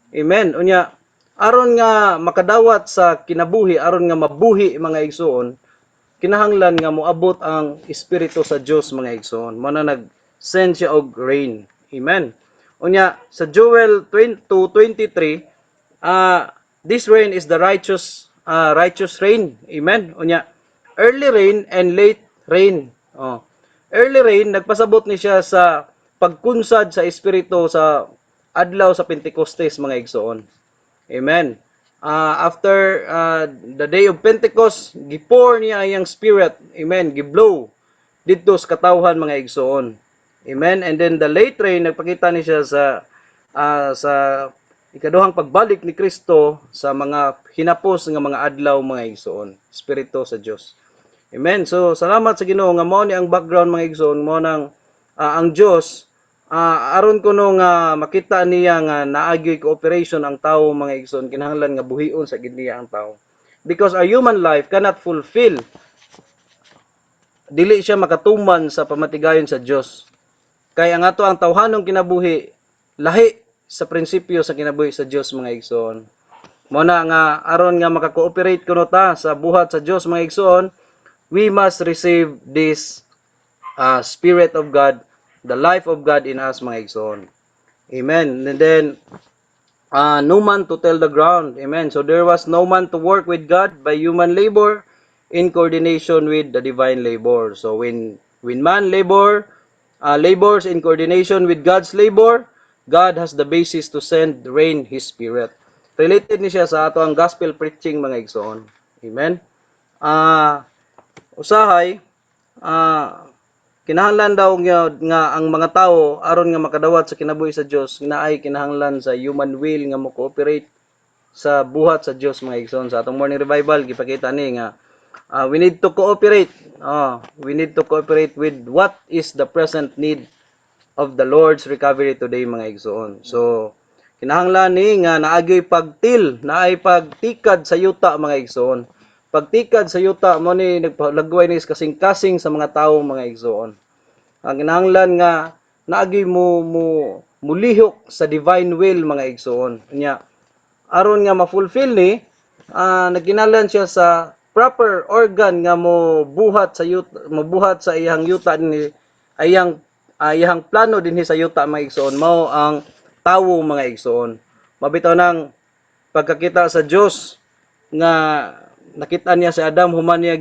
Speaker 2: Amen. Unya aron nga makadawat sa kinabuhi, aron nga mabuhi mga igsoon, kinahanglan nga moabot ang Espiritu sa Dios mga igsoon. Mao na nag-send siya og rain. Amen. Unya sa Joel 2:23, this rain is the righteous rain. Amen. Unya early rain and late rain. Early rain nagpasabot ni siya sa pagkunsad sa Espiritu sa adlaw sa Pentecostes mga igsoon. Amen. After the day of Pentecost, gipour niya iyang spirit. Amen. Giblow dito sa katawhan mga igsoon. Amen. And then the late rain nagpakita ni siya sa ikaduhang pagbalik ni Kristo sa mga hinapos nga mga adlaw mga igsoon. Espiritu sa Dios. Amen. So salamat sa Ginoo nga mao ni ang background mga igsoon, mo nang ang Dios aron kuno nga makita niya nga naagyoy cooperation ang tawo mga igsoon, kinahanglan nga buhion sa gid niya ang tawo. Because our human life cannot fulfill, dili siya makatuman sa pamatigayon sa Dios. Kay ang ato ang tawhanong kinabuhi lahi sa prinsipyo sa kinabuhi sa Dios mga igsoon. Mo na nga aron nga maka-cooperate kuno ta sa buhat sa Dios mga igsoon, we must receive this Spirit of God, the life of God in us mga igsoon. Amen. And then no man to tell the ground. Amen. So there was no man to work with God by human labor in coordination with the divine labor. So when man labors in coordination with God's labor, God has the basis to send rain His Spirit. Related ni siya sa ato ang gospel preaching mga igsoon. Amen. Usahay, kinahanglan daw nga ang mga tao aron nga makadawat sa kinabuhi sa Dios, naay kinahanglan sa human will nga mo cooperate sa buhat sa Dios mga igsoon. Sa atong morning revival gipakita ni nga we need to cooperate. We need to cooperate with what is the present need of the Lord's recovery today mga igsoon. So kinahanglan ni nga naagyoy pagtil, naay pagtikad sa yuta mga igsoon. Pagtikad sa yuta mo ni nagpalagway ni kasing-kasing sa mga tawo mga igsoon. Ang kinahanglan nga naagyoy mulihok sa divine will mga igsoon. Nya aron nga ma-fulfill ni nagkinahanglan siya sa proper organ nga mo buhat sa yuta, mabuhat sa iyang yuta ni iyang plano dinhi sa yuta mga igsoon, mao ang tawo mga igsoon. Mabitaw nang pagkakita sa Dios nga nakita niya si Adam human niya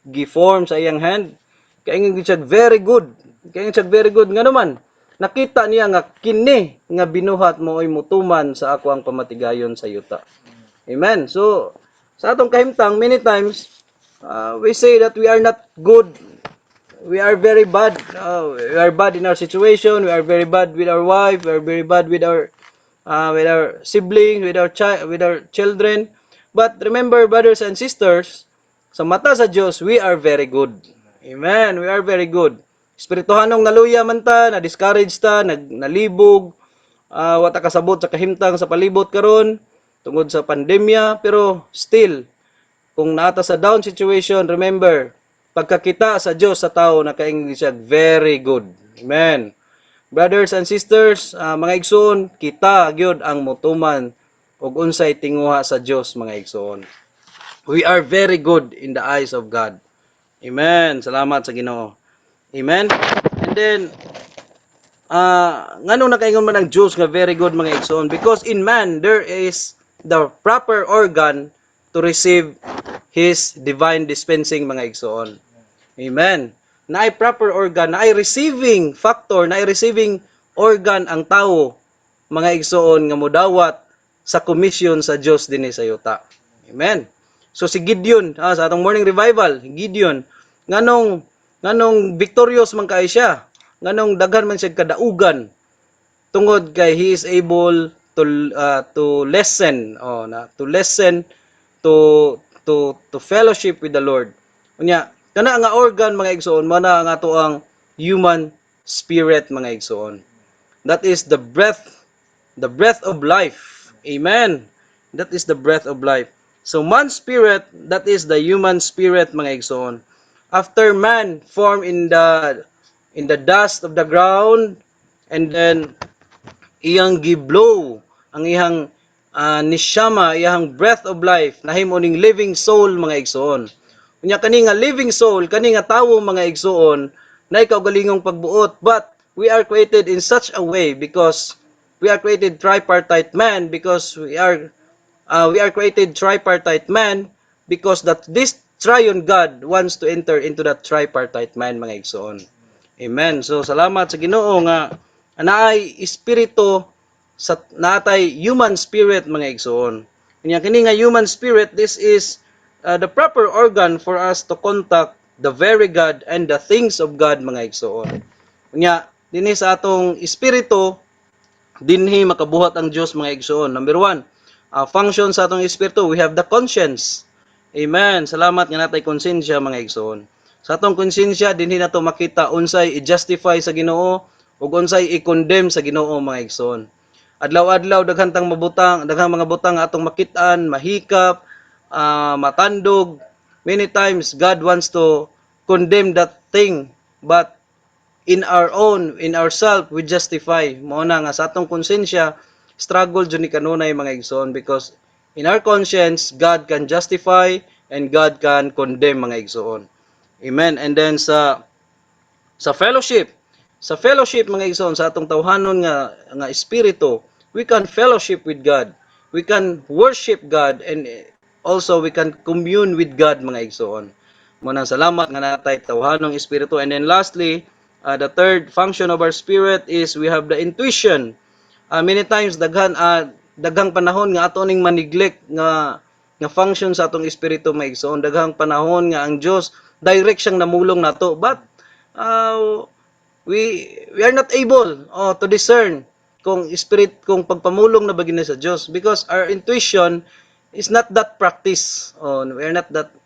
Speaker 2: gi-form sa iyang hand, kay siya very good. Kay siya very good nga naman. Nakita niya nga kini nga binuhat mo ay mutuman sa ako ang pamatigayon sa yuta. Amen. So sa atong kahimtang many times we say that we are not good. We are very bad. We are bad in our situation. We are very bad with our wife. We are very bad with our siblings, with our children. But remember, brothers and sisters, sa mata sa Dios, we are very good. Amen. We are very good. Espirituhanong naluya man ta, na-discourage ta, nalibog, wata kasabot sa kahimtang sa palibot karon tungod sa pandemya, pero still, kung naata sa down situation, remember, pagkakita sa Dios sa tao, nakaingin siya very good. Amen. Brothers and sisters, mga igsoon, kita gyud ang mutuman ug unsay tinguha sa Dios mga igsoon. We are very good in the eyes of God. Amen. Salamat sa Ginoo. Amen. And then nganong nakaingon man ang Diyos nga very good mga igsoon? Because in man there is the proper organ to receive His divine dispensing mga igsoon. Amen. Naay proper organ, naay receiving factor, naay receiving organ ang tao mga igsoon nga modawat sa komisyon sa Dios dinhi sa yuta. Amen. So si Gideon, sa atong morning revival, Gideon, nganong victorious man kay siya, nganong daghan man siya kadaugan tungod kay he is able to listen, to fellowship with the Lord. Unya, kana nga organ mga igsoon, mana ang ato ang human spirit mga igsoon. That is the breath of life. Amen. That is the breath of life. So man's spirit, that is the human spirit mga igsoon. After man formed in the dust of the ground, and then iyang giblow ang iyang nishama, iyang breath of life, nahimo ning living soul mga igsoon. Unya kani nga living soul, kani nga tawo mga igsoon, nay kaugalingong pagbuot, but we are created in such a way because we are created tripartite man, because we are created tripartite man because that this triune God wants to enter into that tripartite man mga igsoon. Amen. So salamat sa Ginoo nga naay espiritu sa natay human spirit mga igsoon. Kini nga human spirit, this is the proper organ for us to contact the very God and the things of God mga igsoon. Unya dinhi sa atong espiritu dinhi makabuhat ang Dios mga igsoon. Number 1, function sa atong espiritu, we have the conscience. Amen. Salamat nga natay konsensya mga igsoon. Sa atong konsensya dinhi nato makita unsay i-justify sa Ginoo, ug unsay i-condemn sa Ginoo mga igsoon. Adlaw-adlaw daghang mga butang nga atong makit-an, mahikap, matandog. Many times God wants to condemn that thing, but in ourself we justify. Mao na nga sa atong konsensya struggle jud ni kanunay mga igsoon, because in our conscience God can justify and God can condemn mga igsoon. Amen. And then sa fellowship, mga igsoon, sa atong tawhanon nga espiritu, we can fellowship with God, we can worship God, and also we can commune with God mga igsoon. Muna salamat nga natay tawhanong espiritu. And then lastly, the third function of our spirit is we have the intuition. Many times daghang panahon nga ato ning maneglect nga function sa atong espiritu mga igsoon. Daghang panahon nga ang Dios direct siyang namulong nato, but we are not able to discern kung pagpamulong na bagina sa Dios, because our intuition is not that practice. We are not that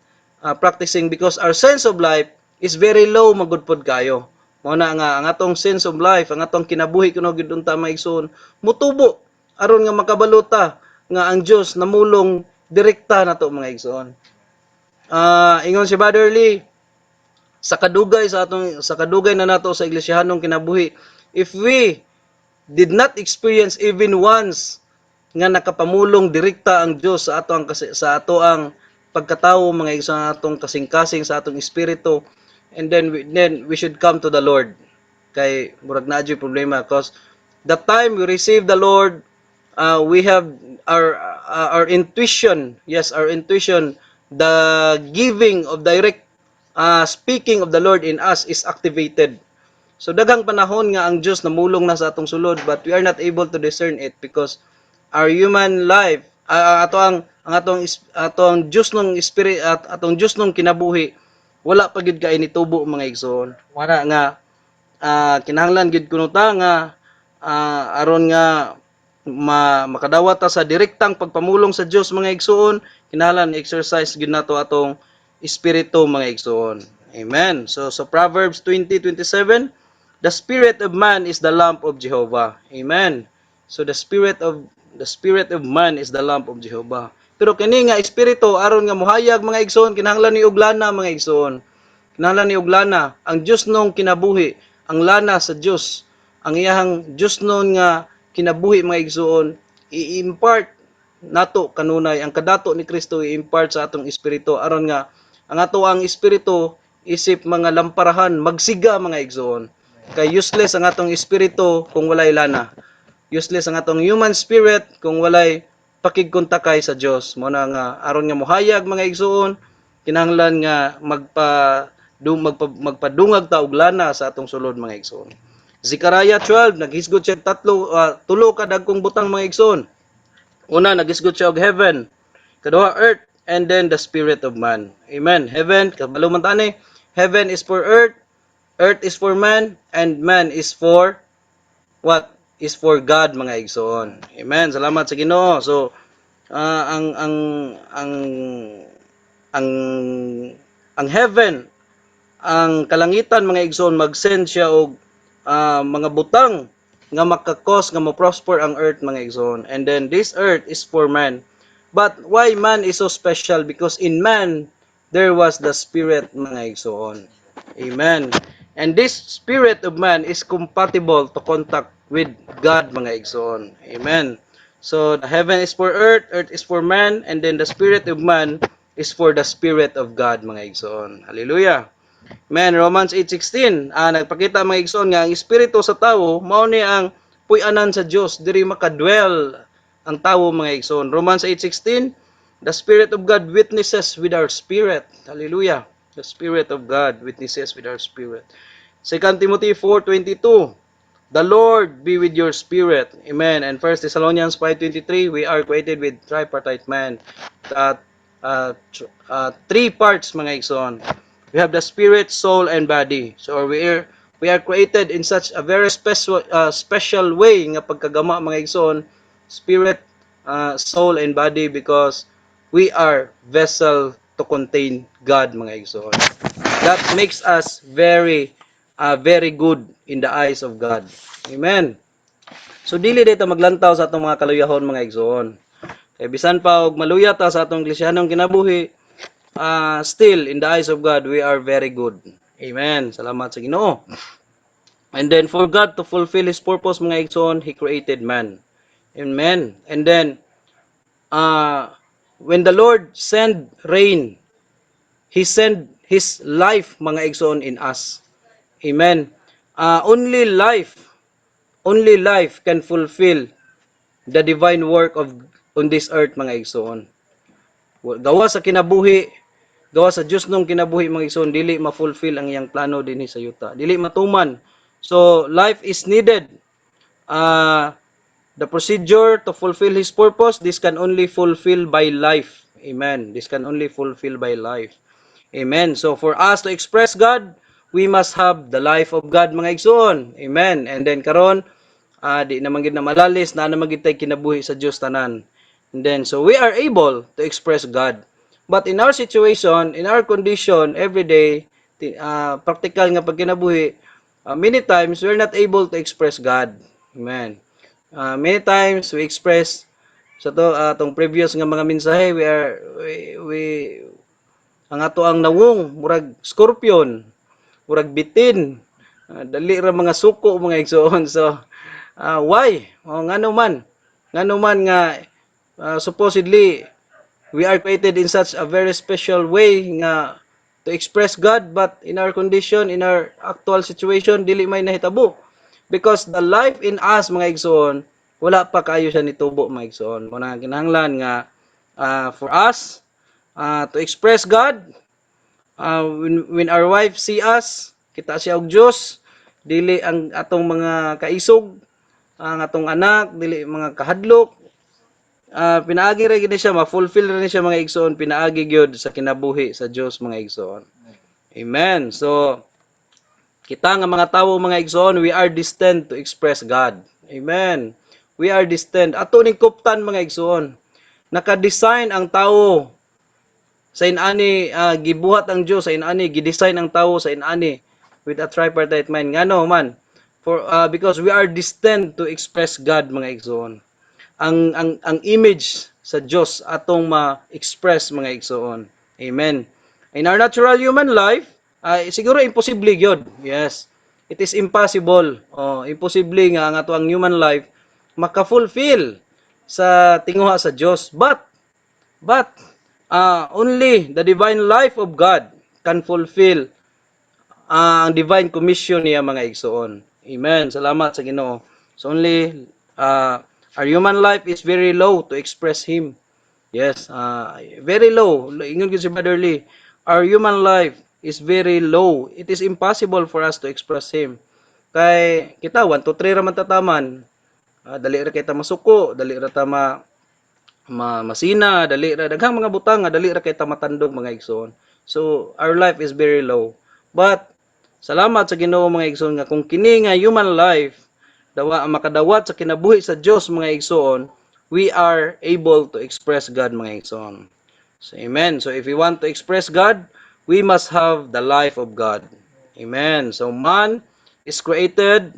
Speaker 2: practicing, because our sense of life is very low magudpod kayo. Mao na nga ang atong sense of life, ang atong kinabuhi kuno gid unta maigsoon, mutubo aron nga makabaluta nga ang Dios namulong direkta nato mga igsoon. Ingon si Brother Lee, sa kadugay na nato sa iglesihanong kinabuhi, if we did not experience even once nga nakapamulong direkta ang Dios sa ato ang pagkatawo mga igsoon, atong kasing-kasing sa atong espiritu, and then we should come to the Lord. Kay murag na adyo problema, because the time we receive the Lord, we have our intuition, the giving of direct speaking of the Lord in us is activated. So daghang panahon nga ang Dios namulong na sa atong sulod, but we are not able to discern it because our human life, atong Dios nung spirit at atong Dios nung kinabuhi, wala pa gid kay nitubo mga igsoon. Wala nga kinahanglan gid kuno ta nga aron nga makadawat ta sa direktang pagpamulong sa Dios mga igsoon, kinahanglan exercise gid nato atong espiritu mga igsoon. Amen. So Proverbs 20:27, the spirit of man is the lamp of Jehovah. Amen. So the spirit of man is the lamp of Jehovah. Pero kini nga espiritu aron nga mohayag mga igsoon, kinahanglan ni og lana mga igsoon. Kinahanglan ni og lana. Ang Dios nung kinabuhi, ang lana sa Dios, ang iyang Dios nun nga kinabuhi mga igsoon, i-impart nato kanunay ang kadato ni Kristo, i-impart sa atong espiritu aron nga ang ato ang espiritu isip mga lamparahan magsiga mga igsoon. Kay useless ang atong espiritu kung walay lana. Useless ang atong human spirit kung walay pakigkontakay sa Dios. Mo na nga aron nga mohayag mga igsoon, kinahanglan nga magpadungag ta og lana sa atong sulod mga igsoon. Zechariah 12 naghisgot siya tulo ka dagkong butang mga igsoon. Una naghisgot siya og heaven, kaduha earth, and then the spirit of man. Amen. Heaven, kabalo man tani, heaven is for earth is for man, and man is for what? Is for God mga igsoon. Amen. Salamat sa Ginoo. So ang heaven, ang kalangitan mga igsoon, mag-send siya og mga butang nga makakos nga mo-prosper ang earth mga igsoon. And then this earth is for man. But why man is so special? Because in man there was the spirit mga igsoon. Amen. And this spirit of man is compatible to contact with God mga igsoon. Amen. So the heaven is for earth is for man, and then the spirit of man is for the spirit of God mga igsoon. Hallelujah. Amen. Romans 8:16, nagpakita mga igsoon nga ang espiritu sa tawo mao ni ang puy-anan sa Dios, diri makadwell ang tawo mga igsoon. Romans 8:16, the spirit of God witnesses with our spirit. Hallelujah. The spirit of God witnesses with our spirit. 2 Timothy 4:22, the Lord be with your spirit. Amen. And 1 Thessalonians 5:23, we are created with tripartite man. Three parts mga igsoon. We have the spirit, soul, and body. So we are created in such a very special way nga pagkagama mga igsoon, spirit, soul, and body, because we are vessel to contain God mga igsoon. That makes us very very good in the eyes of God. Amen. So dili dito maglantaw sa atong mga kaluyahon mga igsoon. Kay bisan pa og maluya ta sa atong Kristiyanong kinabuhi, still in the eyes of God we are very good. Amen. Salamat sa Ginoo. And then for God to fulfill His purpose mga igsoon, He created man. Amen. And then when the Lord send rain, He send His life mga igsoon in us. Amen. Only life can fulfill the divine work of on this earth mga igsoon. Gawa sa kinabuhi, gawa sa Dios nung kinabuhi mga igsoon, dili ma-fulfill ang iyang plano dinhi sa yuta. Dili matuman. So life is needed. The procedure to fulfill His purpose, this can only fulfill by life. Amen. This can only fulfill by life. Amen. So for us to express God, we must have the life of God mga igsoon. Amen. And then karon, di naman gid na malalis na naman gid tay kinabuhi sa Dios tanan. And then so we are able to express God. But in our situation, in our condition every day, practical nga pagkinabuhi, many times we're not able to express God. Amen. Many times we express sa to atong previous nga mga mensahe, we ang ato ang nawong murag scorpion, murag bitin, dali ra mga suko mga igsoon. So why? Ngano man nga supposedly we are created in such a very special way nga to express God, but in our condition, in our actual situation, dili may nahitabo. Because the life in us mga igsoon, wala pa kayo siya nitubo mga igsoon. Muna kinahanglan nga for us to express God, when our wife see us, kita siya og Dios, dili ang atong mga kaisog, ang atong anak, dili mga kahadlok, pinaagi ra gid siya, ma-fulfill ra ni siya mga igsoon, pinaagi gyud sa kinabuhi sa Dios mga igsoon. Amen. So kita nga mga tawo mga igsoon, we are destined to express God. Amen. We are destined. Ato ning kuptan mga igsoon, naka-design ang tawo sa inani, gibuhat ang Dios sa inani, gidesign ang tawo sa inani with a tripartite mind. Ngano man? Because we are destined to express God mga igsoon. Ang image sa Dios atong ma-express mga igsoon. Amen. In our natural human life, siguro imposible gyud. Yes. It is impossible. Imposible nga ang ato ang human life maka-fulfill sa tinguha sa Dios. But only the divine life of God can fulfill ang divine commission niya mga igsoon. Amen. Salamat sa Ginoo. So only our human life is very low to express Him. Yes, very low. Ingon gyud si Brother Lee, our human life is very low. It is impossible for us to express Him. Kay kita 1 to 3 ra man tataman. Dali ra kita masuko, dali ra ta masina, dali ra daghang mga butang nga dali ra kay ta matandog mga igsoon. So our life is very low. But salamat sa Ginoo mga igsoon nga kung kini nga human life makadawat sa kinabuhi sa Dios mga igsoon, we are able to express God mga igsoon. So amen. So if we want to express God, we must have the life of God. Amen. So man is created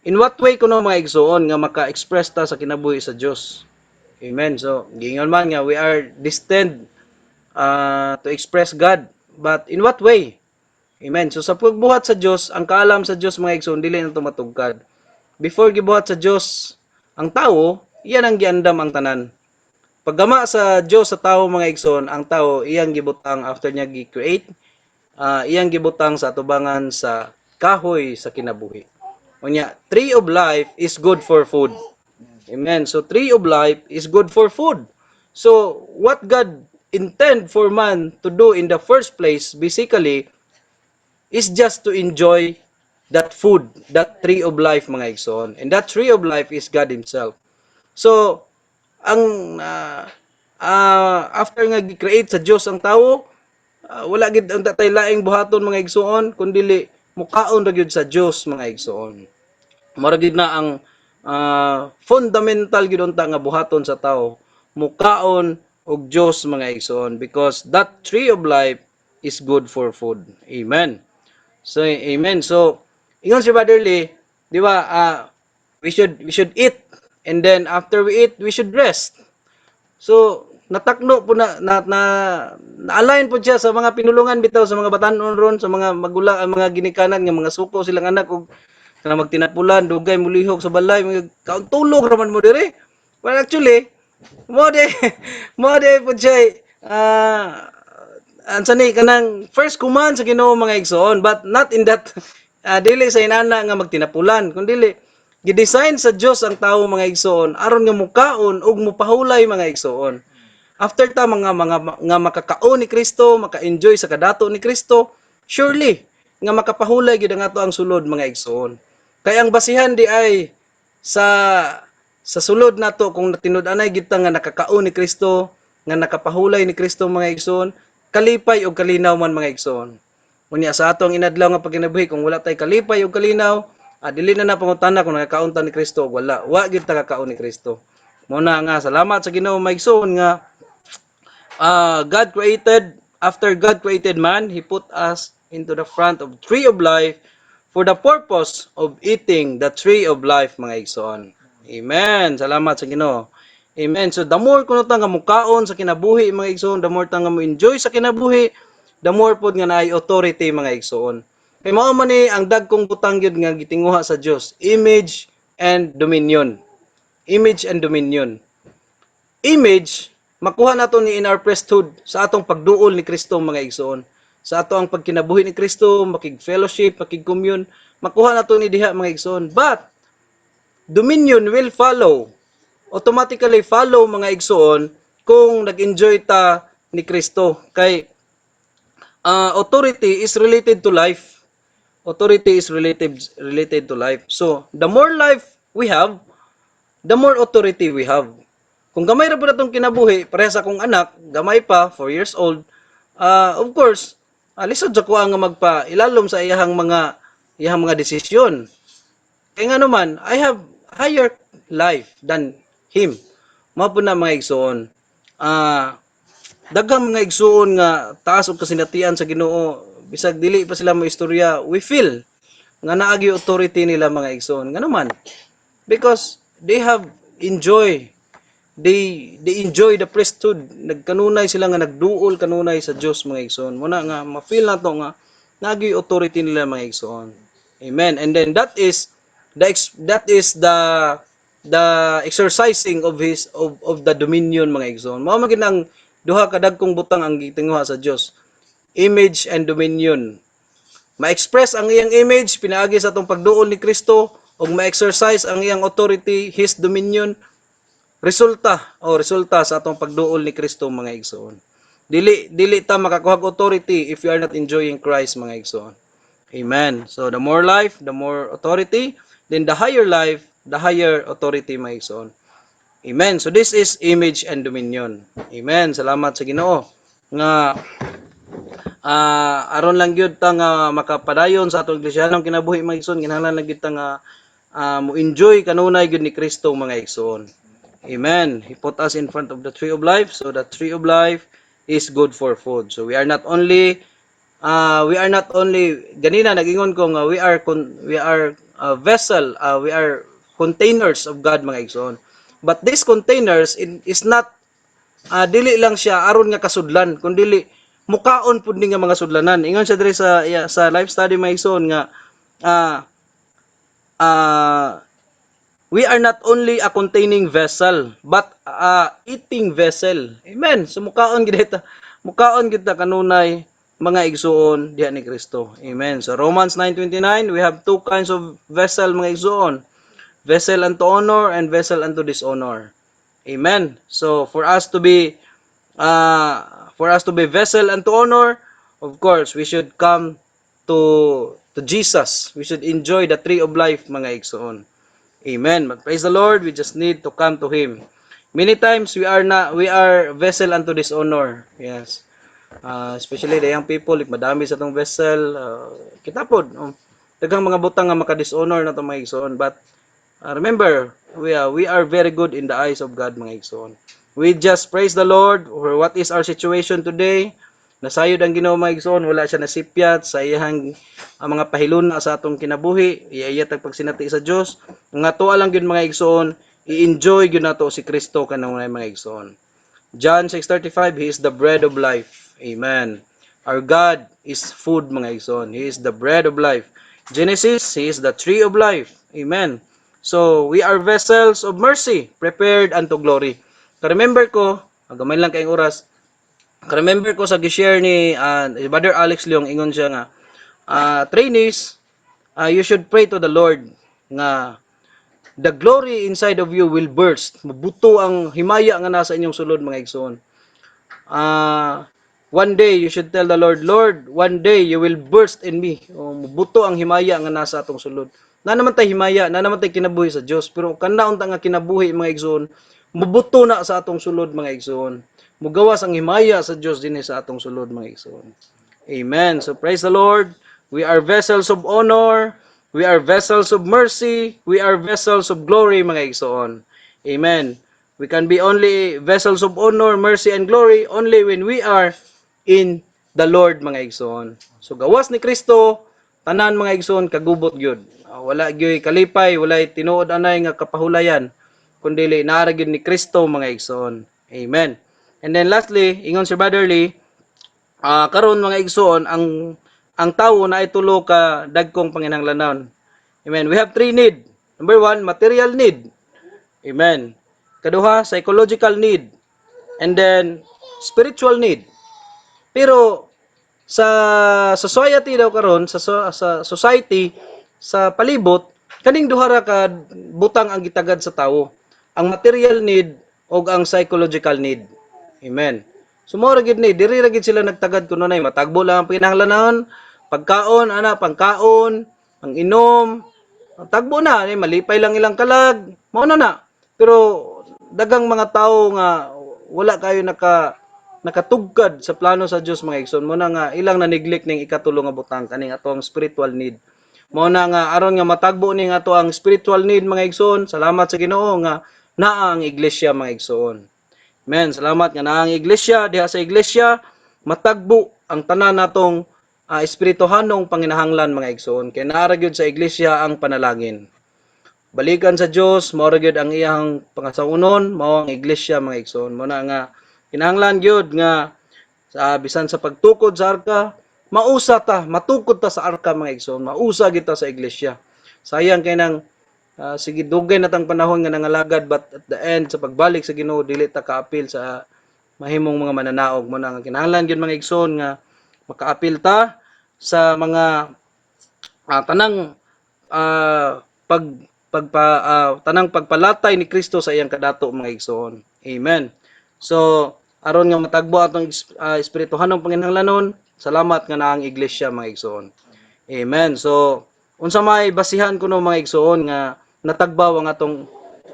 Speaker 2: in what way kuno mga igsoon nga maka-express ta sa kinabuhi sa Dios. Amen. So gingon man nga we are destined to express God, but in what way? Amen. So sa pagbuhat sa Dios, ang kaalam sa Dios mga igsoon dili na matugkad. Before gibuhat sa Dios ang tawo, iyan ang giandam ang tanan. Paggama sa Dios sa tawo mga igsoon, ang tawo iyang gibutang after niya gi-create, iyang gibutang sa atubangan sa kahoy sa kinabuhi. Unya, tree of life is good for food. Amen. So tree of life is good for food. So what God intend for man to do in the first place basically is just to enjoy that food, that tree of life mga igsoon. And that tree of life is God Himself. So ang after nga gi-create sa Dios ang tawo, wala gid ang tatay laing buhaton mga igsoon kundi mukaon ra gyud sa Dios mga igsoon. Mara gid na ang fundamental gid unta nga buhaton sa tawo, mukaon og Dios mga igsoon, because that tree of life is good for food. Amen. So, amen. So, ingon si Brother Lee, di ba, we should eat, and then after we eat, we should rest. So, natakno po na-align po siya sa mga pinulungan bitaw sa mga batanon ron, sa mga magula, mga ginikanan nga mga suko silang anak og kana magtinapulan, dugay mulihok sa balay, mga kauntulog raman mo dire. Well, actually, mo de mo de po siya ansa ni kanang first command sa Ginoo mga igsoon, but not in that dili sa inana nga magtinapulan, kundi gidesign sa Dios ang tawo mga igsoon aron nga mukaon ug mupahulay mga igsoon. After ta nga makakaon ni Kristo, maka-enjoy sa kadato ni Kristo, surely nga makapahulay gyud ang ato ang sulod mga igsoon. Kay ang basihan di ay sa sulod nato kung tinud-anay gid ta nga nakakaon ni Kristo, nga nakapahulay ni Kristo mga igsoon, kalipay o kalinaw man mga igsoon. Unya sa atong inadlaw nga pagkinabuhi kung wala tay kalipay o kalinaw, dili na pangutana kung nakakaon ta ni Kristo o wala. Wa gyud ta kakaon ni Kristo. Muna nga salamat sa Ginoo mga igsoon nga after God created man, He put us into the front of tree of life for the purpose of eating the tree of life mga igsoon. Amen. Salamat sa Ginoo. Amen. So the more kuno ta nga mukaon sa kinabuhi mga igsoon, the more ta nga mo enjoy sa kinabuhi, the more pod nga naay authority mga igsoon. Kay mao man ni ang dagkong butang gyud nga gitinguha sa Dios, image and dominion. Image and dominion. Image makuha nato ni in our priesthood sa atong pagduol ni Kristo mga igsoon. Sa ato ang pagkinabuhi ni Kristo, makig-fellowship, makig-commune, makuha nato ni diha mga igsoon. But dominion will follow. Automatically follow mga igsoon kung nag-enjoy ta ni Kristo. Kay authority is related to life. Authority is related to life. So, the more life we have, the more authority we have. Kung gamay ra po natong kinabuhi, pareha sa akong anak, gamay pa, 4 years old, of course, lisod sa kuha nga magpa ilalom sa iyahang mga desisyon. Kaya nga naman, I have higher life than him. Mao po na mga igsoon. Daghang mga igsoon nga taas og kasinatian sa Ginoo, bisag dili pa sila mo istorya, we feel nga naagi authority nila mga igsoon. Nga naman, because they have enjoy they enjoy the priesthood, nagkanunay sila nga nagduol kanunay sa Dios mga igsoon. Muna nga ma-feel nato nga nagi authority nila mga igsoon. Amen. And then that is the exercising of the dominion mga igsoon. Mao man ang duha ka dagkong butang ang gitinguha sa Dios. Image and dominion. Ma-express ang iyang image pinaagi sa atong pagduol ni Kristo ug ma-exercise ang iyang authority, his dominion resulta sa atong pagduol ni Kristo mga igsoon. Dili ta makakuha authority if you are not enjoying Christ mga igsoon. Amen. So the more life, the more authority, then the higher life, the higher authority mga igsoon. Amen. So this is image and dominion. Amen. Salamat sa Ginoo nga aron lang gyud ta nga makapadayon sa atong Kristiyanong kinabuhi mga igsoon, kinahanglan lang gyud ta nga mo enjoy kanunay gyud ni Kristo mga igsoon. Amen. He put us in front of the tree of life, so the tree of life is good for food. So we are not only ganina nagingon ko nga we are a vessel, we are containers of God mga igsoon. But these containers is not dili lang siya aron nga kasudlan, kundi mukaon pud ni nga mga sudlanan. Ingon siya diri sa life study mga igsoon nga we are not only a containing vessel, but a eating vessel. Amen. So mukaon gid ta kanunay mga igsoon diha ni Kristo. Amen. So Romans 9:29, we have two kinds of vessel mga igsoon. Vessel unto honor and vessel unto dishonor. Amen. So for us to be vessel unto honor, of course, we should come to Jesus. We should enjoy the tree of life mga igsoon. Amen. But praise the Lord, we just need to come to Him. Many times we are vessel unto dishonor. Yes. Especially the young people, if madami sa tong vessel, kita pod. Daghang mga butang nga maka-dishonor na to mga igsoon. But remember, we are very good in the eyes of God mga igsoon. We just praise the Lord for what is our situation today. Nasayod ang Ginoo mga igsoon, wala siya nasipyat sa iyang ang mga pahiluna sa atong kinabuhi, iyayat ang pagsinati sa Dios. Nga tuwa lang gyud mga igsoon, i-enjoy gyud nato si Kristo kanang mga igsoon. John 6:35, He is the bread of life. Amen. Our God is food mga igsoon. He is the bread of life. Genesis, He is the tree of life. Amen. So, we are vessels of mercy, prepared unto glory. Remember ko, gamay lang kayong oras, remember ko sa gi-share ni Brother Alex Leong, ingon siya nga, trainees, you should pray to the Lord nga the glory inside of you will burst. Mabuto ang himaya nga nasa inyong sulod mga igsoon. One day you should tell the Lord, Lord, one day you will burst in me. Mabuto ang himaya nga nasa atong sulod. Na naman tay himaya, na naman tay kinabuhi sa Dios, pero kanaon ta nga kinabuhi mga igsoon, mabuto na sa atong sulod mga igsoon. Mugawas ang himaya sa Dios dinhi sa atong sulod mga igsoon. Amen. So praise the Lord. We are vessels of honor. We are vessels of mercy. We are vessels of glory mga igsoon. Amen. We can be only vessels of honor, mercy, and glory only when we are in the Lord mga igsoon. So gawas ni Kristo, tanan mga igsoon kagubot gyud. Wala gyud kalipay, wala tinuod anay nga kapahulayan, kundi naara gyud ni Kristo mga igsoon. Amen. And then lastly, ingon si Brother Lee, karon mga igsoon ang tawo na ay tulo ka dagkong panginahanglanon. Amen. We have three need. Number one, material need. Amen. Kaduha, psychological need. And then spiritual need. Pero sa society daw karon, sa society, sa palibot, kaning duha ra ka butang ang gitagad sa tawo. Ang material need o ang psychological need. Amen. Sumora gid ni diri ra gid sila nagtagad kuno nay matagbo lang ang pinahanglanon, pagkaon ana, pangkaon, ang inom, tagbo na ni malipay lang ilang kalag, mao na. Pero dagang mga tao nga wala kayo nakatugkad sa plano sa Dios mga igsoon, mo na nga ilang na neglect ning ikatulo nga butang kaning ato ang spiritual need. Mo na nga aron nga matagbo ning ato ang spiritual need mga igsoon, salamat sa Ginoo nga naa ang iglesia mga igsoon. Amen. Salamat nga naa ang iglesia, diha sa iglesia matagbo ang tanan natong espirituhanong panginahanglan mga igsoon. Kay naara gyud sa iglesia ang panalangin. Balikan sa Dios, mao ra gyud ang iyang pangasaunon, mao ang iglesia mga igsoon. Mo na nga kinahanglan gyud nga sa bisan sa pagtukod sa arka, mausa ta, matukod ta sa arka mga igsoon, mausa kita sa iglesia. Sayang kay nang sige dugay na tang panahon nga nangalagad, but at the end sa pagbalik sa Ginoo dili ta kaapil sa mahimong mga mananaog. Mo na nga kinahanglan gyud mga igsoon nga makaapil ta sa mga tanang tanang pagpalatay ni Kristo sa iyang kadato mga igsoon. Amen. So aron nga matagbo atong espirituhanong panginahanglanon, salamat nga naang iglesia mga igsoon. Amen. So unsa may basihan kuno mga igsoon nga natagbaw ang atong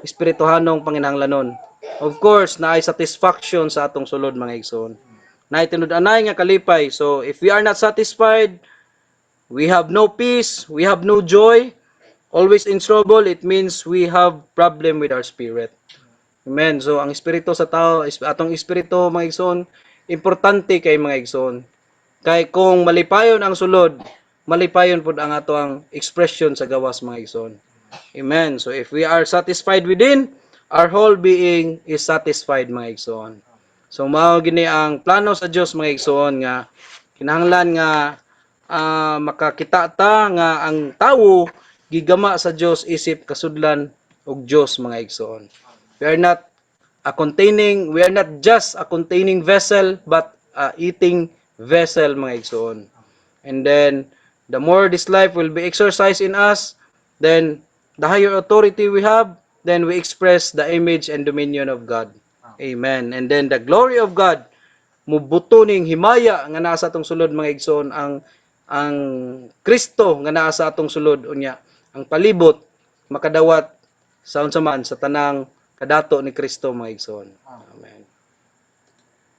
Speaker 2: espirituhanong panginahanglanon? Of course, naay satisfaction sa atong sulod mga igsoon. Naay tinud-anay nga kalipay. So if we are not satisfied, we have no peace, we have no joy, always in trouble, it means we have problem with our spirit. Amen. So ang espiritu sa tao, atong espiritu mga igsoon, importante kay mga igsoon. Kay kung malipayon ang sulod, malipayon pud ang ato ang expression sa gawas mga igsoon. Amen. So if we are satisfied within, our whole being is satisfied mga igsoon. So mao gini ang plano sa Dios mga igsoon nga kinahanglan nga makakita ta nga ang tawo gigama sa Dios isip kasudlan og Dios mga igsoon. We are not just a containing vessel, but a eating vessel mga igsoon. And then the more this life will be exercised in us, then the higher authority we have, then we express the image and dominion of God. Amen. And then the glory of God, mubuto ning himaya nga naa sa atong sulod mga igsoon, ang Kristo nga naa sa atong sulod unya, ang palibot makadawat sa unsa man sa tanang kadato ni Kristo mga igsoon. Amen.